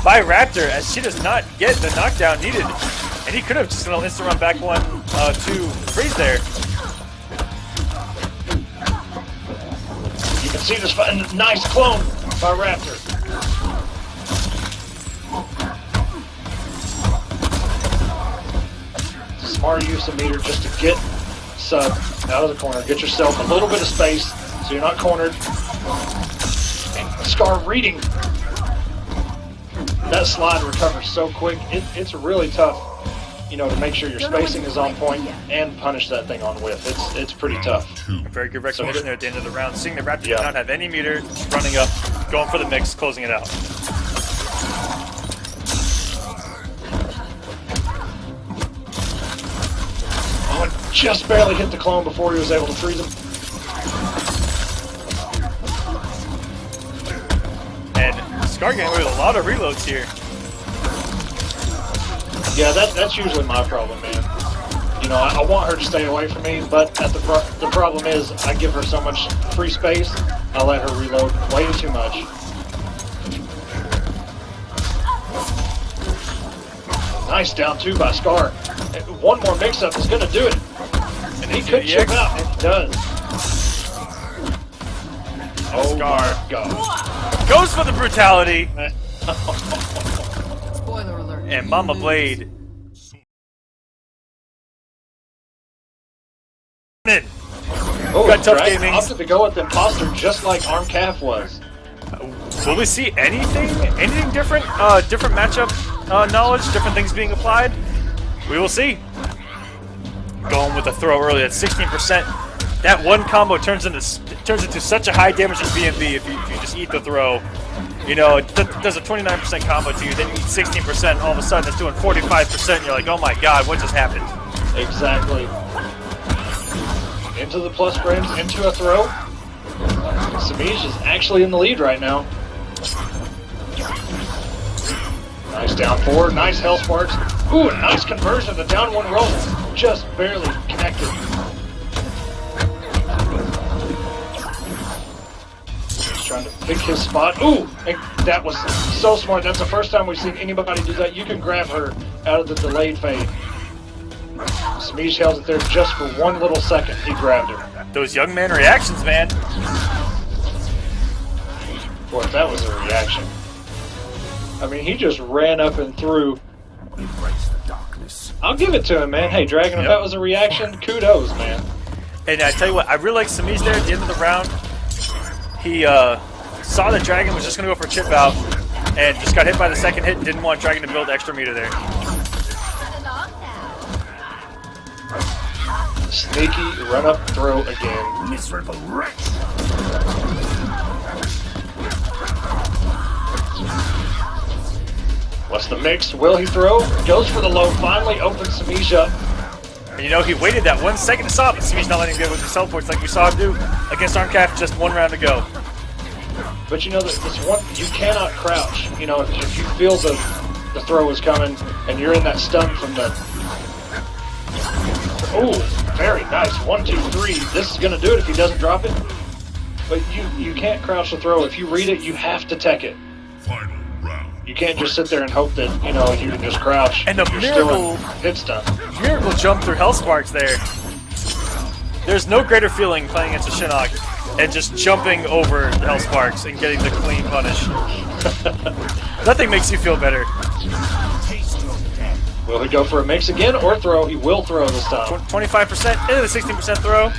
by Raptor as she does not get the knockdown needed. And he could have just gonna instant run back 1-2 freeze there. You can see this nice clone by Raptor. It's a smart use of meter just to get sub out of the corner. Get yourself a little bit of space so you're not cornered. And Scar reading. That slide recovers so quick. It's really tough, you know, to make sure your spacing is on point and punish that thing on whiff. It's pretty tough. A very good recognition there at the end of the round. Seeing that Raptor did not have any meter, just running up, going for the mix, closing it out. Oh, and just barely hit the clone before he was able to freeze him. And Scar getting away with a lot of reloads here. Yeah, that's usually my problem, man. You know, I want her to stay away from me, but the problem is I give her so much free space, I let her reload way too much. Nice down 2 by Scar. One more mix-up is going to do it. And he could chip out, and he does. Oh Scar my God. goes for the brutality. Spoiler alert. And Mama Blade. Oh, Got tough Dragon gaming. opted to go with Imposter just like Arm Calf was. Will we see anything different? Different matchup knowledge, different things being applied? We will see. Going with the throw early at 16%. That one combo turns into such a high damage as BMB if you just eat the throw. You know, it does a 29% combo to you, then you eat 16%, and all of a sudden it's doing 45%, and you're like, oh my god, what just happened? Exactly. Into the plus frames, into a throw. Semiij is actually in the lead right now. Nice down 4, nice hell sparks. Ooh, a nice conversion. The down 1 roll just barely connected. He's trying to pick his spot. Ooh, and that was so smart. That's the first time we've seen anybody do that. You can grab her out of the delayed fade. Semiij held it there just for 1 little second. He grabbed her. Those young man reactions, man. Boy, if that was a reaction. I mean, he just ran up and through. Embrace the darkness. I'll give it to him, man. Hey, Dragon, if that was a reaction, kudos, man. And I tell you what, I really like Semiij there at the end of the round. He saw that Dragon was just going to go for a chip out and just got hit by the second hit and didn't want Dragon to build extra meter there. Sneaky run up throw again. Miserable wretch. What's the mix? Will he throw? Goes for the low. Finally opens Semiij up. And you know, he waited that 1 second to stop, but Semiij's not letting him get with the teleports like we saw him do against Armcap, just 1 round to go. But you know, this one, you cannot crouch. You know, if you feel the throw is coming and you're in that stun from the... Oh, very nice. 1, 2, 3. This is going to do it if he doesn't drop it. But you can't crouch the throw. If you read it, you have to tech it. Final round. You can't just sit there and hope that, you know, you can just crouch. And the you're miracle... still in hit stun. Miracle jump through Hell Sparks there. There's no greater feeling playing against a Shinnok and just jumping over the Hell Sparks and getting the clean punish. Nothing makes you feel better. Will he go for a mix again or throw? He will throw this time. 25% into the 16% throw.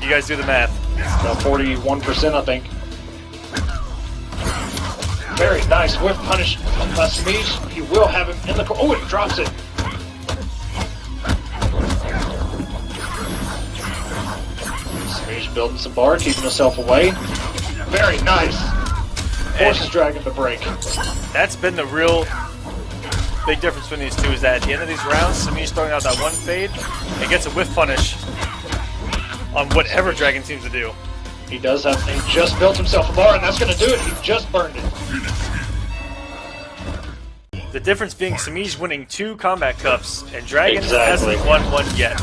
You guys do the math. About 41%, I think. Very nice whiff punish by Semiij. He will have him in the corner. Oh, and he drops it. Semiij building some bar, keeping himself away. Very nice. Forces Dragon to break. That's been the real big difference between these two, is that at the end of these rounds, Semiij's throwing out that 1 fade and gets a whiff punish on whatever Dragon seems to do. He does have, he just built himself a bar, and that's going to do it. He just burned it. The difference being Semiij's winning 2 combat cups, and Dragon Exactly. hasn't won 1 yet.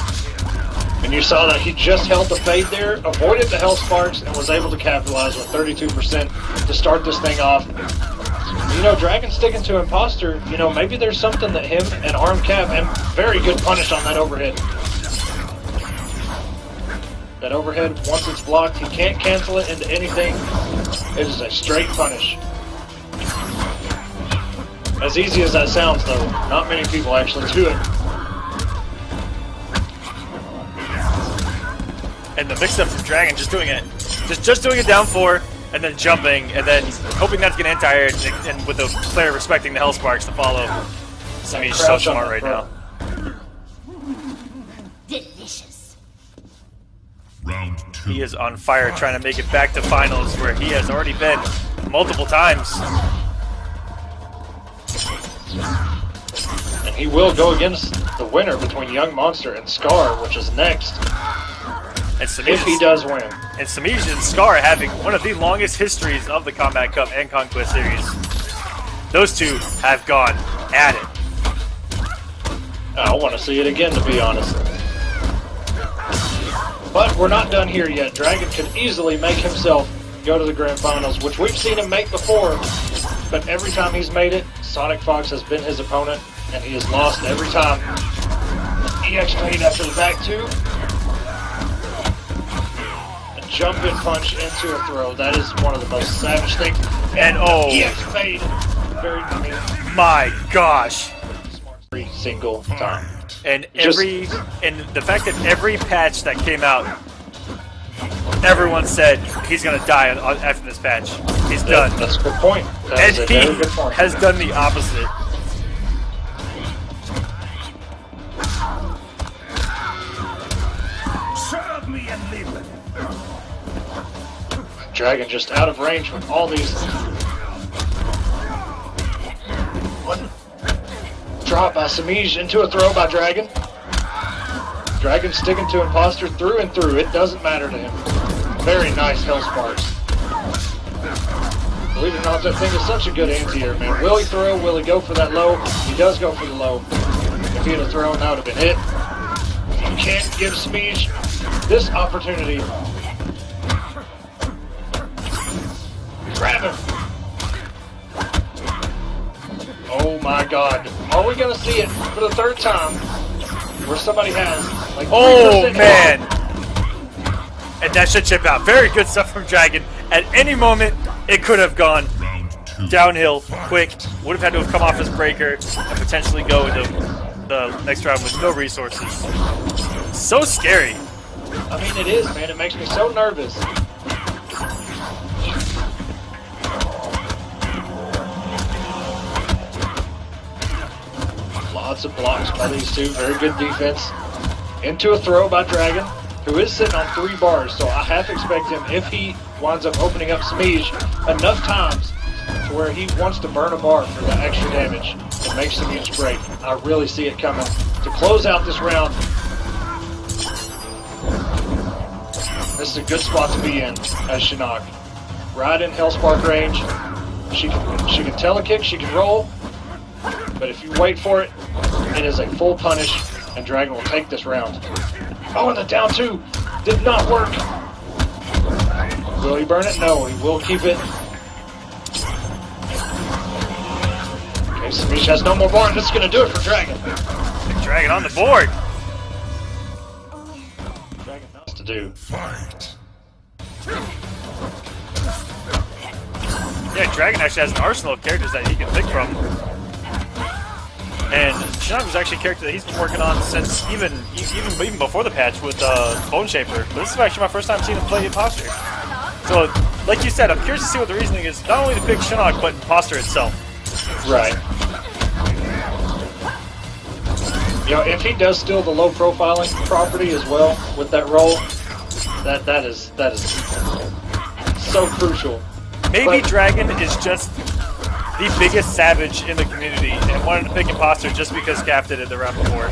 And you saw that he just held the fade there, avoided the Hell Sparks, and was able to capitalize with 32% to start this thing off. You know, Dragon sticking to Imposter, you know, maybe there's something that him and Armcap, and very good punish on that overhead. That overhead, once it's blocked, he can't cancel it into anything. It is a straight punish. As easy as that sounds, though, not many people actually do it. And the mix-up from Dragon, just doing it. Just doing it down 4, and then jumping, and then hoping that's going to entire it, and with the player respecting the Hell Sparks to follow. Semiij's so smart right now. Delicious. Round 2. He is on fire trying to make it back to finals, where he has already been multiple times. And he will go against the winner between YungMonster and Scar, which is next, And if he does win. And Semiij and Scar having one of the longest histories of the Combat Cup and Conquest Series. Those two have gone at it. I want to see it again, to be honest. But we're not done here yet. Dragon could easily make himself go to the Grand Finals, which we've seen him make before. But every time he's made it, Sonic Fox has been his opponent, and he has lost every time. EX fade after the back 2. A jump-in punch into a throw. That is one of the most savage things. And oh, EX fade. Very, I mean, my gosh. every single time. And and the fact that every patch that came out, everyone said he's gonna die after this patch. He's done. That's a good point. That And is a he very good point. has done the opposite. Serve me and live. Dragon just out of range with all these. One drop by Semiij into a throw by Dragon. Dragon sticking to Imposter through and through. It doesn't matter to him. Very nice Hell Sparks. Believe it or not, that thing is such a good anti-air, man. Will he throw? Will he go for that low? He does go for the low. If he had thrown, that would have been hit. You can't give Semiij this opportunity. Grab him. Oh my god. Are we going to see it for the 3rd time where somebody has like 3% Oh hit? man! And that should chip out. Very good stuff from Dragon. At any moment, it could have gone Round 2. downhill quick. Would have had to have come off his breaker and potentially go into the next round with no resources. So scary. I mean, it is, man. It makes me so nervous. Lots of blocks by these two. Very good defense. Into a throw by Dragon, who is sitting on 3 bars. So I half expect him, if he winds up opening up Semiij enough times to where he wants to burn a bar for that extra damage and make Semiij break. I really see it coming. To close out this round, This is a good spot to be in as Shinnok. Right in Hellspark range. She can telekick, she can roll, but if you wait for it, it is a full punish, and Dragon will take this round. Oh, and the down 2 did not work. Will he burn it? No, he will keep it. Okay, Semiij has no more bar, and this is going to do it for Dragon. Big Dragon on the board. Dragon knows what to do. Fight. Yeah, Dragon actually has an arsenal of characters that he can pick from. And Shinnok was actually a character that he's been working on since even before the patch with Bone Shaper. But this is actually my first time seeing him play Imposter. So, like you said, I'm curious to see what the reasoning is, not only to pick Shinnok, but Imposter itself. Right. You know, if he does steal the low profiling property as well with that role, that is so crucial. Maybe Dragon is just the biggest savage in the community and wanted to pick Imposter just because Cap did it the round before.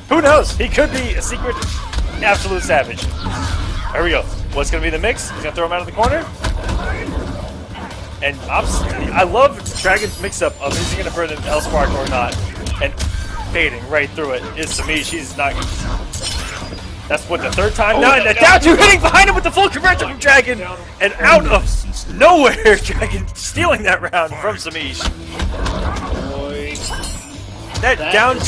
Who knows? He could be a secret absolute savage. There we go. What's going to be the mix? He's going to throw him out of the corner. And I love Dragon's mix-up of is he going to burn an Hellspark or not. And fading right through it is Semiij. She's not... That's what, the third time now, and the down 2 hitting behind him with the full conversion from Dragon, and out of nowhere, Dragon stealing that round from Semiij. That down 2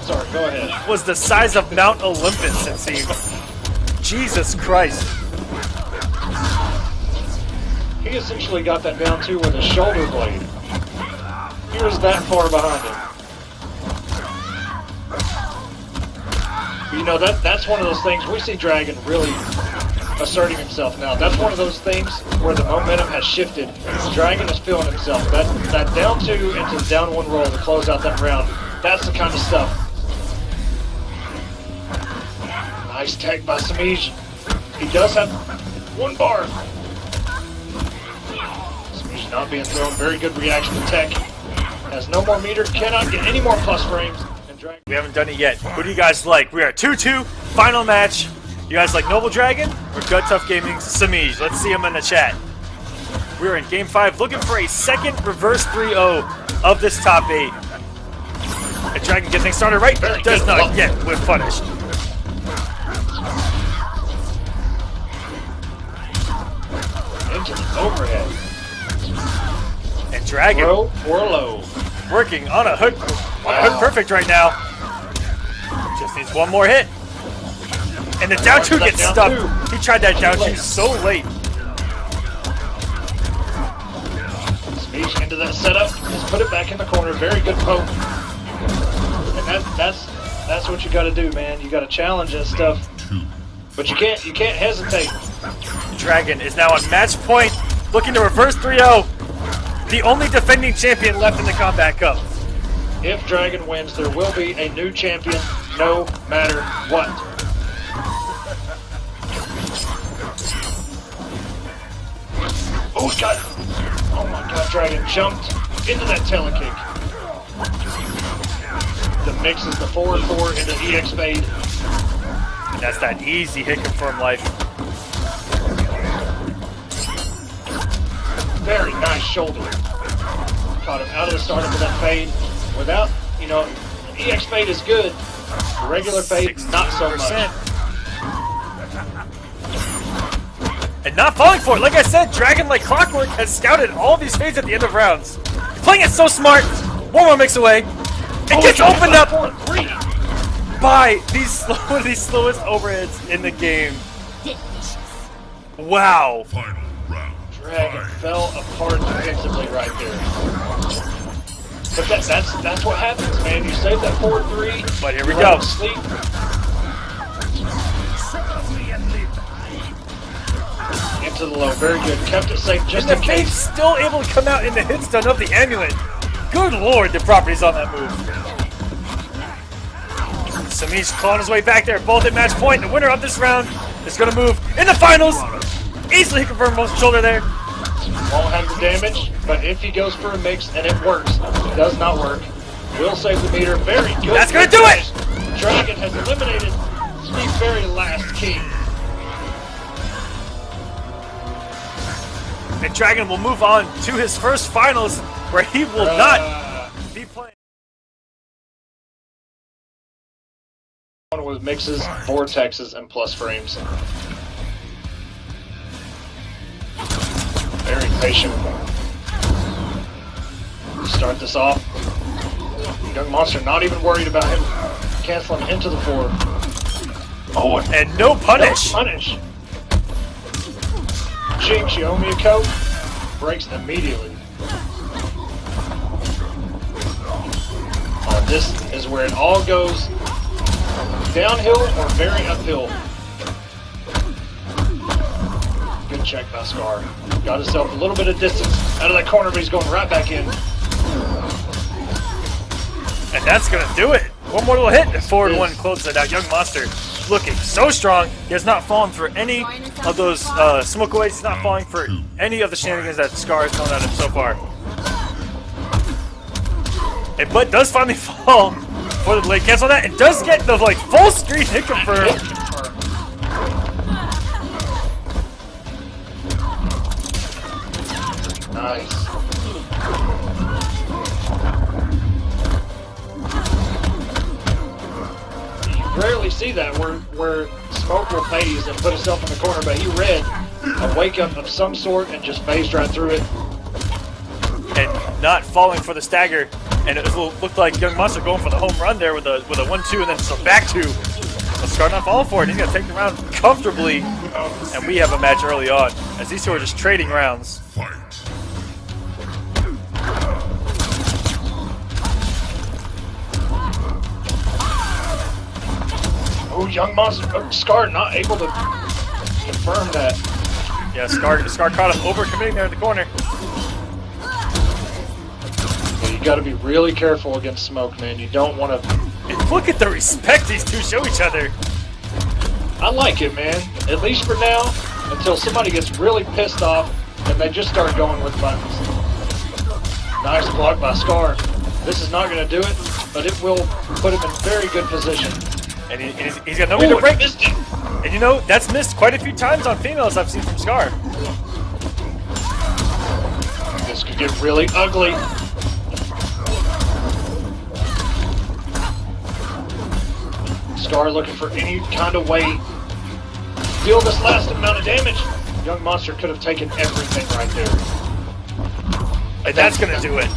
Sorry, go ahead. was the size of Mount Olympus, it seemed. Jesus Christ. He essentially got that down 2 with a shoulder blade. He was that far behind him. You know, that's one of those things, we see Dragon really asserting himself now. That's one of those things where the momentum has shifted. Dragon is feeling himself. That down 2 into the down 1 roll to close out that round, that's the kind of stuff. Nice tech by Semiij. He does have 1 bar. Semiij not being thrown. Very good reaction to tech. Has no more meter, cannot get any more plus frames. We haven't done it yet. Who do you guys like? We are 2-2, final match. You guys like Noble Dragon or Gut Tough Gaming's Semiij? Let's see them in the chat. We're in Game 5 looking for a second reverse 3-0 of this top 8. And Dragon gets things started right, but does not yet with punish. Into the overhead. And Dragon Low or low. working on a hook. Hook perfect right now. Just needs one more hit. And the down 2 gets stuck. He tried that down 2 so late. Semiij into that setup. Just put it back in the corner. Very good poke. And that's what you got to do, man. You got to challenge that stuff. But you can't hesitate. Dragon is now on match point, looking to reverse 3-0. The only defending champion left in the Kombat Cup. If Dragon wins, there will be a new champion, no matter what. Oh, God. Oh, my God. Dragon jumped into that telekick. The mix is the 4-4 into EX fade. And that's that easy hit confirm life. Very nice shoulder. Caught him out of the startup with that fade. Without, you know, EX fade is good. The regular fade, not so much. And not falling for it. Like I said, Dragon, like clockwork, has scouted all these fades at the end of rounds. Playing it so smart. One more mix away. It gets opened up by one of the slowest overheads in the game. Wow. Final round. Dragon fell apart defensively right there. But that's what happens, man. You save that 4-3. But here we go. Sleep. Into the low. Very good. Kept it safe just And in the case. fade's still able to come out in the hit stun of the amulet. Good lord, the properties on that move. Semiij clawing his way back there, both at match point. The winner of this round is going to move in the finals. Easily confirmed most shoulder there. Won't have the damage, but if he goes for a mix and it works, it does not work. Will save the meter. Very good. That's going to do it! Dragon has eliminated the very last king. And Dragon will move on to his first finals, where he will not be playing. With mixes, vortexes, and plus frames. Very patient. Start this off. YungMonster not even worried about him canceling into the forward. Oh, and no punish. No punish. Jinx, you owe me a coat. Breaks immediately. Oh, this is where it all goes downhill or very uphill. Good check by Scar. Got himself a little bit of distance out of that corner, but he's going right back in. And that's going to do it. One more little hit, and forward one closes it out. YungMonster looking so strong. He has not fallen for any of those smoke aways. He's not falling for any of the shenanigans that Scar has thrown at him so far. And Bud does finally fall for the blade cancel on that, and does get the full screen hit confirmed. Nice. You rarely see that where smoke will phase and put itself in the corner, but he read a wake up of some sort and just phased right through it. And not falling for the stagger. And it looked like YungMonster going for the home run there with a 1-2 and then some back 2. But Scar not falling for it. He's going to take the round comfortably. And we have a match early on as these two are just trading rounds. Fight. Oh, YungMonster, Scar not able to confirm that. Yeah, Scar caught him overcommitting there in the corner. You got to be really careful against smoke, man. You don't want to. And look at the respect these two show each other. I like it, man. At least for now, until somebody gets really pissed off and they just start going with buttons. Nice block by Scar. This is not going to do it, but it will put him in very good position. And he's got no way to break this. And you know, that's missed quite a few times on females I've seen from Scar. This could get really ugly. Scar looking for any kind of way to deal this last amount of damage. YungMonster could have taken everything right there. And that's going to do it.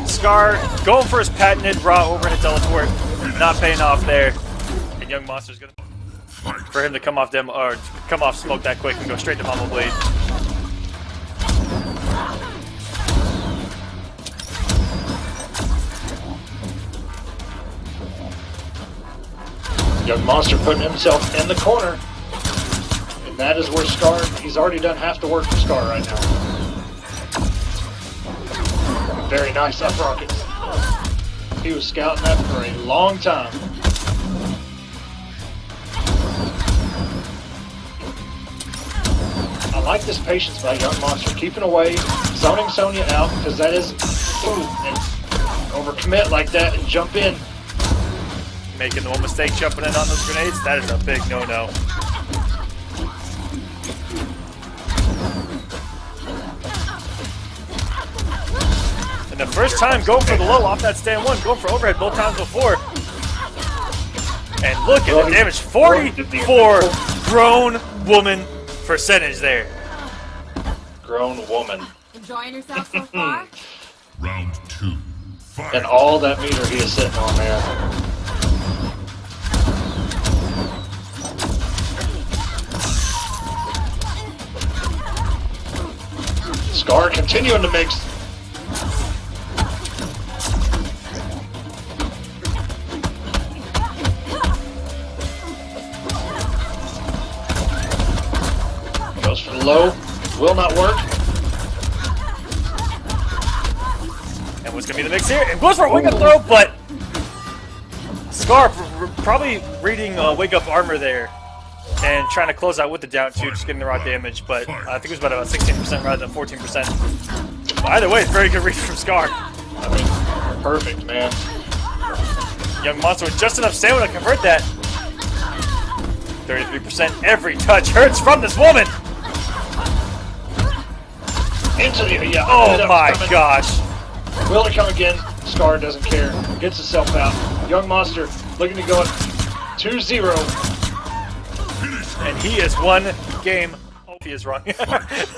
Scar going for his patented raw overhead teleport. Not paying off there. And YungMonster's going to... For him to come off them, or come off smoke that quick and go straight to Mama Blade. YungMonster putting himself in the corner. And that is where Scar, he's already done half the work for Scar right now. Very nice up rockets. He was scouting that for a long time. I like this patience by YungMonster, keeping away, zoning Sonya out, because that is, and overcommit like that and jump in. Making the one mistake jumping in on those grenades, that is a big no-no. And the first time going for the low off that stand one, going for overhead both times before. And look at the damage, 44 grown woman percentage there. Grown woman. Enjoying yourself so far? Round 2. Fight. And all that meter he is sitting on there. Scar continuing to mix. Goes for the low. Will not work. And what's going to be the mix here? And goes for a wake up throw, but Scar probably reading wake up armor there and trying to close out with the down two, just getting the raw damage. But I think it was about 16% rather than 14%. But either way, it's very good read from Scar. I mean, perfect, man. YungMonster with just enough stamina to convert that. 33% every touch hurts from this woman. Into the Oh my gosh. Will it come again? Scar doesn't care. Gets himself out. YungMonster looking to go at 2-0. And he is one game. Oh, he is wrong.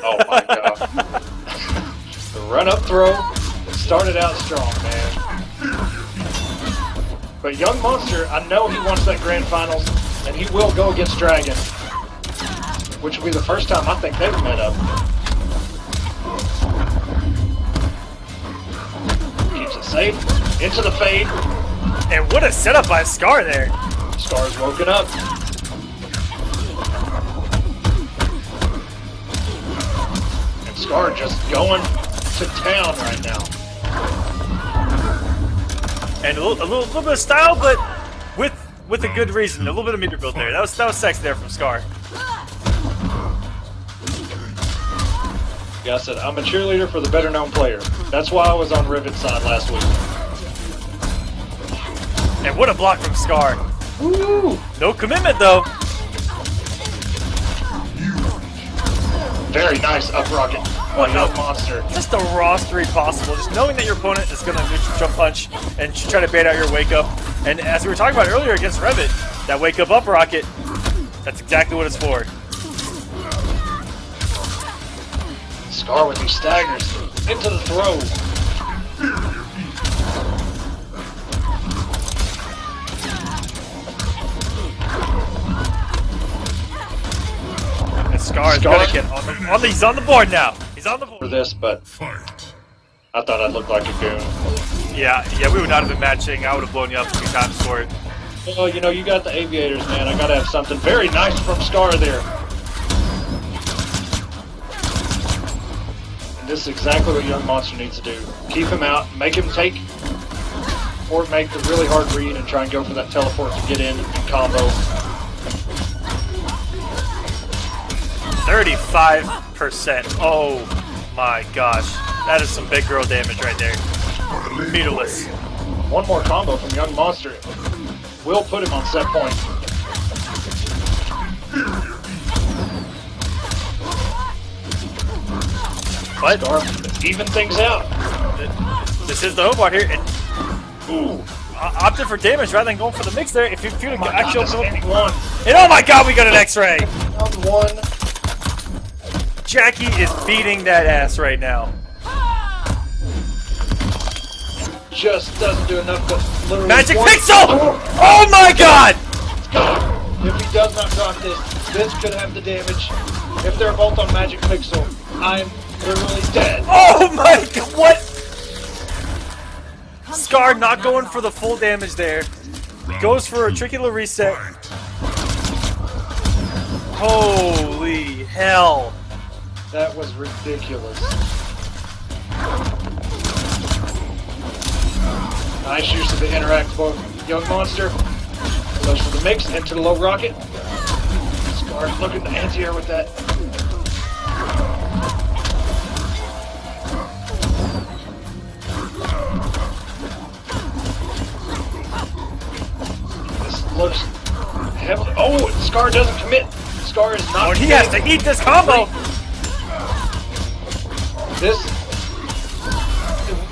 Oh my god. The run-up throw started out strong, man. But YungMonster, I know he wants that grand finals, and he will go against Dragon, which will be the first time I think they've met up. Keeps it safe, into the fade. And what a setup by Scar there. Scar's woken up. And Scar just going to town right now. And a little bit of style, but with a good reason. A little bit of meter build there. That was sexy there from Scar. Yeah, I said I'm a cheerleader for the better known player. That's why I was on Rivet's side last week. And what a block from Scar. Woo! No commitment though. Very nice up rocket on YungMonster. Just the rawest read possible. Just knowing that your opponent is going to neutral jump punch and try to bait out your wake up. And as we were talking about earlier against Revet, that wake up rocket, that's exactly what it's for. Scar with these staggers into the throw. And Scar is going to get he's on the board now. He's on the board. For this, but I thought I'd look like a goon. Yeah, we would not have been matching. I would have blown you up a few times for it. Well, you know, you got the aviators, man. I gotta have something very nice from Scar there. And this is exactly what YungMonster needs to do. Keep him out, make him take, or make the really hard read and try and go for that teleport to get in and combo. 35%. Oh my gosh. That is some big girl damage right there. Meterless. One more combo from YungMonster will put him on set point. But Scar even things out. this is the hope out here. And, ooh, opted for damage rather than going for the mix there. If you feel actual one. And oh my god, we got an X-ray. Round one. Jacqui is beating that ass right now. Just doesn't do enough, but literally Magic Pixel! Oh my god! If he does not drop this, this could have the damage. If they're both on Magic Pixel, I'm literally dead. Oh my god, what? Scar not going for the full damage there. Goes for a tricky little reset. Holy hell. That was ridiculous. Nice use of the interactable YungMonster. Goes for the mix into the low rocket. Scar's looking to anti-air with that. This looks heavily. Oh, Scar doesn't commit. Scar is not. Oh, and he has to eat this combo. This,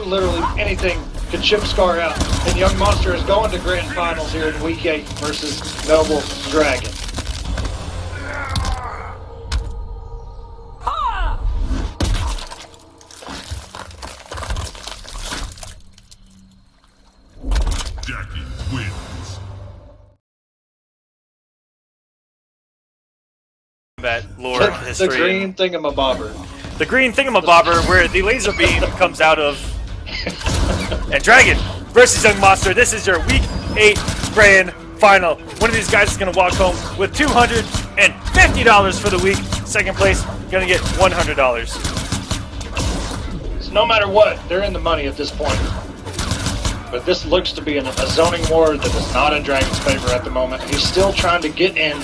literally anything could chip Scar out. And YungMonster is going to grand finals here in week 8 versus Noble Dragon. Jacqui wins. That lore history. The green thingamabobber. The green thingamabobber where the laser beam comes out of. And Dragon versus YungMonster. This is your week 8 grand final. One of these guys is going to walk home with $250 for the week. Second place, going to get $100. So no matter what, they're in the money at this point. But this looks to be a zoning war that is not in Dragon's favor at the moment. He's still trying to get in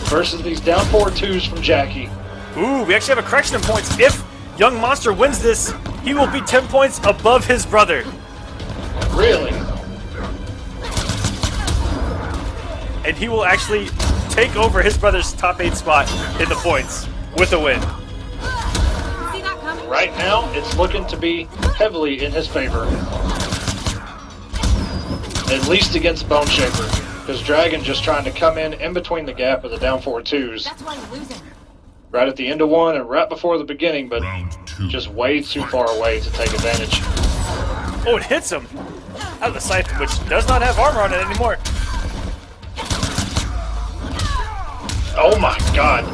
versus these down 4-2s from Jacqui. Ooh, we actually have a correction in points. If YungMonster wins this, he will be 10 points above his brother. Really? and he will actually take over his brother's top 8 spot in the points with a win. See that coming? Right now, it's looking to be heavily in his favor. At least against Bone Shaper. Because Dragon just trying to come in between the gap of the down 4-2s. That's why you're losing. Right at the end of one and right before the beginning, but Round 2. just way too far away to take advantage. Oh, it hits him out of the siphon, which does not have armor on it anymore. Oh my god.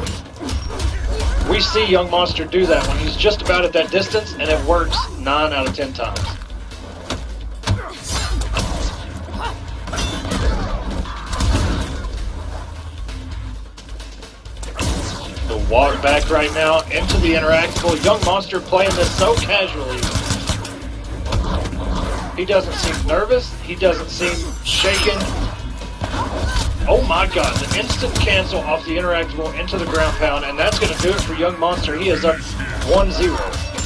We see YungMonster do that when he's just about at that distance, and it works 9 out of 10 times. The walk back right now into the interactable. YungMonster playing this so casually. He doesn't seem nervous. He doesn't seem shaken. Oh my god, the instant cancel off the interactable into the ground pound, and that's going to do it for YungMonster. He is up 1-0.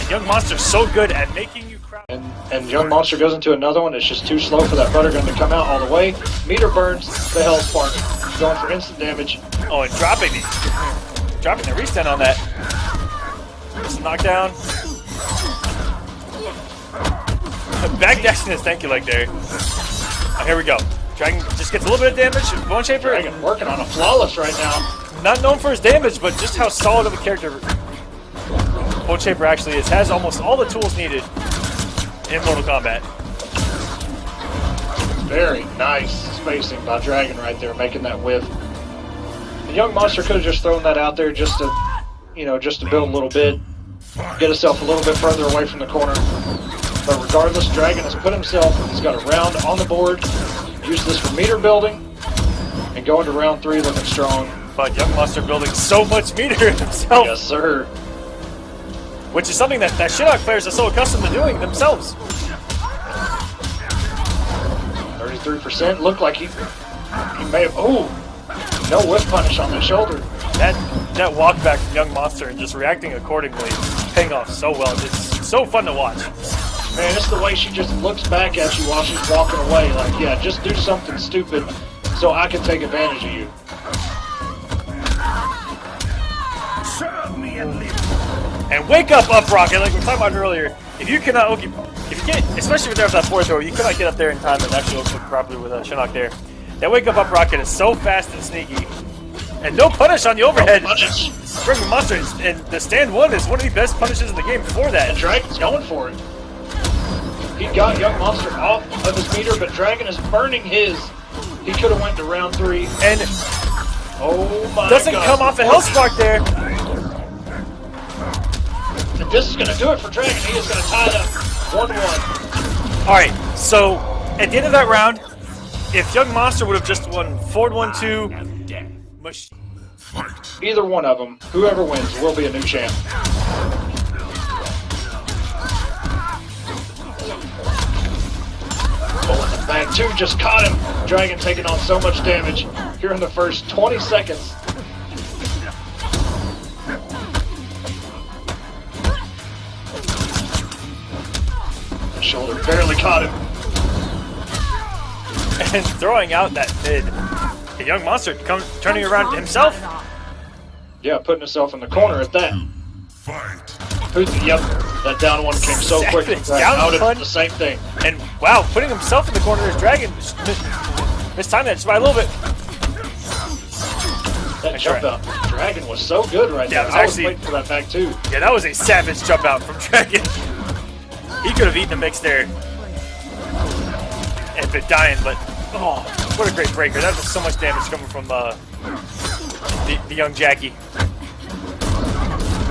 YungMonster's so good at making you crowd. And YungMonster goes into another one. It's just too slow for that butter gun to come out all the way. Meter burns the Hell Spark, going for instant damage. Oh, and dropping the restand on that. Just knockdown. Backdashing his thank you leg there. Oh, here we go. Dragon just gets a little bit of damage. Bone Shaper, Dragon working on a flawless right now. not known for his damage, but just how solid of a character Bone Shaper actually is. Has almost all the tools needed in Mortal Kombat. Very nice spacing by Dragon right there, making that whiff. The YungMonster could have just thrown that out there just to, just to build a little bit, get himself a little bit further away from the corner. But regardless, Dragon has put himself, he's got a round on the board, use this for meter building, and going to round 3 looking strong. But YungMonster building so much meter himself. Yes, sir. Which is something that Shinnok players are so accustomed to doing themselves. 33%, looked like he may have, oh, no whiff punish on the shoulder. That walk back from YungMonster and just reacting accordingly, paying off so well. It's so fun to watch. Man, it's the way she just looks back at you while she's walking away. Like, yeah, just do something stupid so I can take advantage of you. And wake up Rocket, like we were talking about earlier. If you cannot, if you can't, especially if they're that 4th throw, you cannot get up there in time and actually look properly with Shinnok there. That wake up Rocket is so fast and sneaky. And no punish on the overhead. No punish. Bringing Monster, and the stand 1 is one of the best punishes in the game for that. And Dragon's going for it. He got YungMonster off of his meter, but Dragon is burning his. He could have went to round 3. And oh my doesn't God. come off a Hell Spark there. And this is going to do it for Dragon. He is going to tie it up 1-1. Alright, so at the end of that round, if YungMonster would have just won forward 1-2, Either one of them, whoever wins, will be a new champ. Oh, and the back 2 just caught him. Dragon taking on so much damage here in the first 20 seconds. The shoulder barely caught him. and throwing out that mid. The YungMonster turning around himself. Yeah, putting himself in the corner at that. Yep, that down one came so quick. Down Out one. the same thing. And wow, putting himself in the corner as Dragon missed time that just by a little bit. That jump out. Dragon was so good right Yeah, there. it was I was actually- waiting for that back too. Yeah, that was a savage jump out from Dragon. He could have eaten a mix there and been dying, but oh, what a great breaker. That was so much damage coming from the young Jacqui.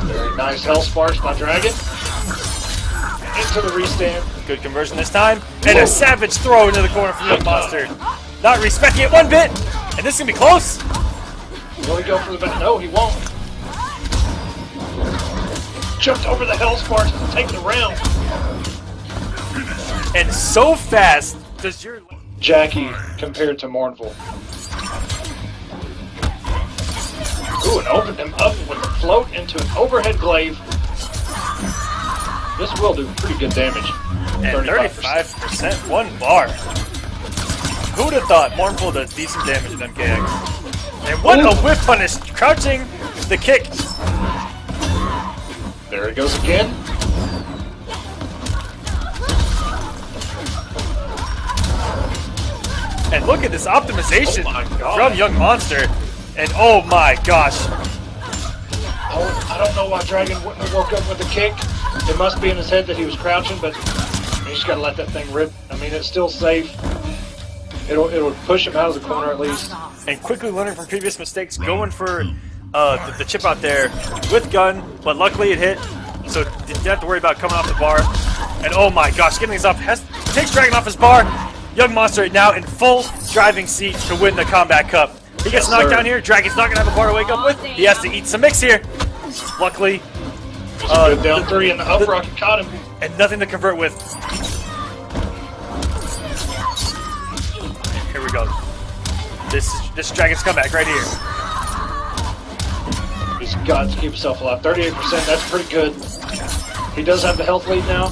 Very nice hell sparks by Dragon. Into the restand. Good conversion this time. And a savage throw into the corner from YungMonster. Not respecting it one bit. And this is going to be close. Will he go for the back? No, he won't. Jumped over the hell sparks to take the round. And so fast does your... Jacqui compared to Mournful. Ooh, and opened him up with a float into an overhead glaive. This will do pretty good damage. And 35%, 1 bar. Who would have thought Mournful does decent damage in MKX? And what a whip punish! Crouching the kick. There he goes again. And look at this optimization Oh my God. from YungMonster. And oh my gosh. Oh, I don't know why Dragon wouldn't have woke up with a kick. It must be in his head that he was crouching, but you just gotta let that thing rip. I mean, it's still safe. It'll push him out of the corner at least. And quickly learning from previous mistakes, going for the chip out there with gun, but luckily it hit, so didn't have to worry about coming off the bar. And oh my gosh, getting these up, takes Dragon off his bar. YungMonster now in full driving seat to win the Combat Cup. He gets knocked down here, Dragon's not gonna have a bar to wake up with. He has to eat some mix here. Luckily, Good down three and the up rocket caught him. and nothing to convert with. Here we go. This is Dragon's comeback right here. He's got to keep himself alive. 38%, that's pretty good. He does have the health lead now.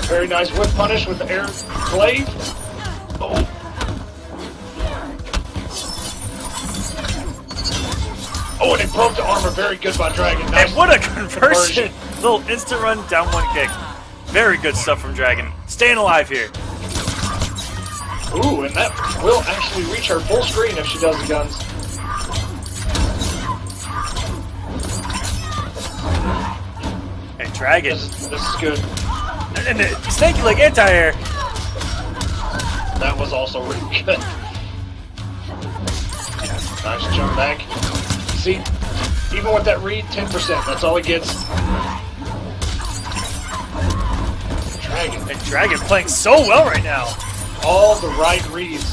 Very nice whip punish with the air glaive. Oh. Oh, and he broke the armor. Very good by Dragon. Nice. And what a conversion! Little instant run, down one kick. Very good stuff from Dragon. Staying alive here. Ooh, and that will actually reach her full screen if she does the guns. And Dragon. This is good. And the snaky leg anti-air. That was also really good. Nice jump back. See, even with that read, 10%. That's all he gets. Dragon. And Dragon playing so well right now. All the right reads.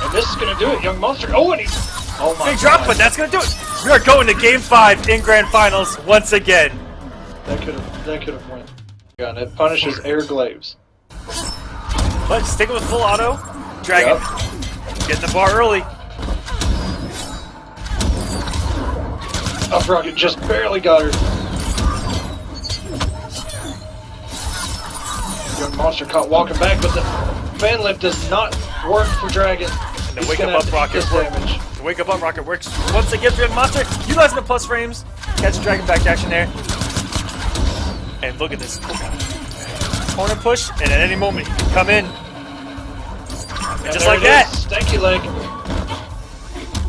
And this is going to do it. YungMonster. Oh, and he... Oh my Big drop, God. but that's going to do it. We are going to Game 5 in Grand Finals once again. That could have went. Yeah, and it punishes air glaives. But sticking with full auto. Dragon getting the bar early. Up rocket just barely got her. YungMonster caught walking back, but the fan lift does not work for Dragon. And the wake up rocket damage. The wake up rocket works once again for YungMonster. Utilizing the plus frames. Catch Dragon back to action there. And look at this. Corner push, and at any moment he can come in. And just like that. Stanky leg.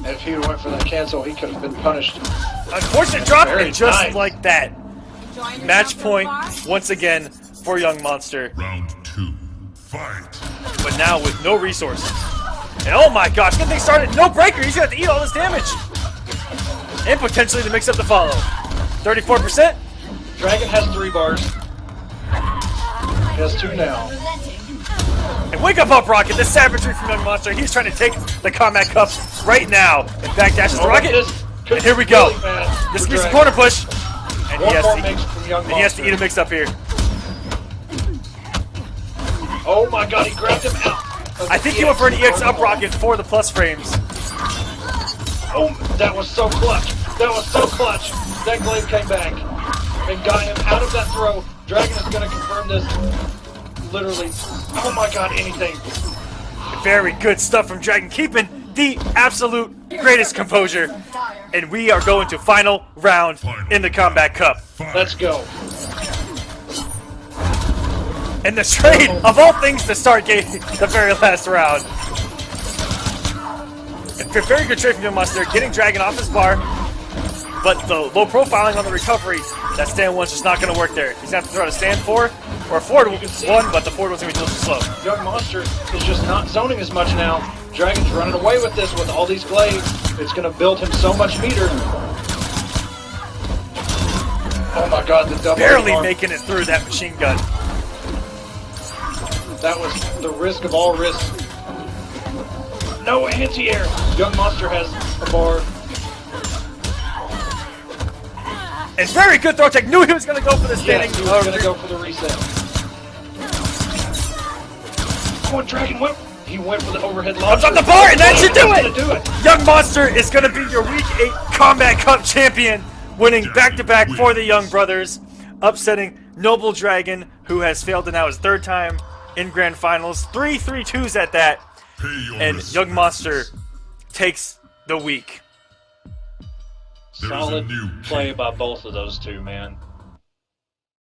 And if he went for that cancel, he could have been punished. Unfortunate drop, Very and just nice. like that. Match point once again for YungMonster. Round 2. Fight. But now with no resources. And oh my gosh, good thing started. No breaker, he's gonna have to eat all this damage. And potentially to mix up the follow. 34%. Dragon has 3 bars. He has 2 now. And wake up rocket, the savagery from YungMonster. He's trying to take the Combat Cup right now. And backdashes the rocket. And here we go. This is a corner push. And he has, and he has to eat a mix up here. Oh my God, he grabbed him out. I think he went for an EX up rocket for the plus frames. Oh, that was so clutch. That was so clutch. That glaive came back and got him out of that throw. Dragon is going to confirm this. Literally. Oh my God, anything. Very good stuff from Dragon, keeping the absolute greatest composure. And we are going to final round in the Combat Cup. Let's go. And the trade of all things to start the very last round. And very good trade from YungMonster, getting Dragon off his bar. But the low profiling on the recovery, that stand one's just not going to work there. He's going to have to throw out a stand 4 or a forward one, but the forward one's going to be a little too slow. YungMonster is just not zoning as much now. Dragon's running away with this with all these glaives. It's going to build him so much meter. Oh my God, the double Barely arm. making it through that machine gun. That was the risk of all risks. No anti-air. YungMonster has a bar. And very good throw tech. Knew he was going to go for the standing. Yes, he was going to go for the reset. Oh, and Dragon went. He went for the overhead launcher. Comes on the bar, and that should do That's it. gonna do it. YungMonster is going to be your Week 8 Combat Cup champion, winning back-to-back for the Young Brothers, upsetting Noble Dragon, who has failed to now his 3rd time in Grand Finals. 3 3-2s at that. Pay your and respects. YungMonster takes the week. There's a Solid new play king. by both of those two, man.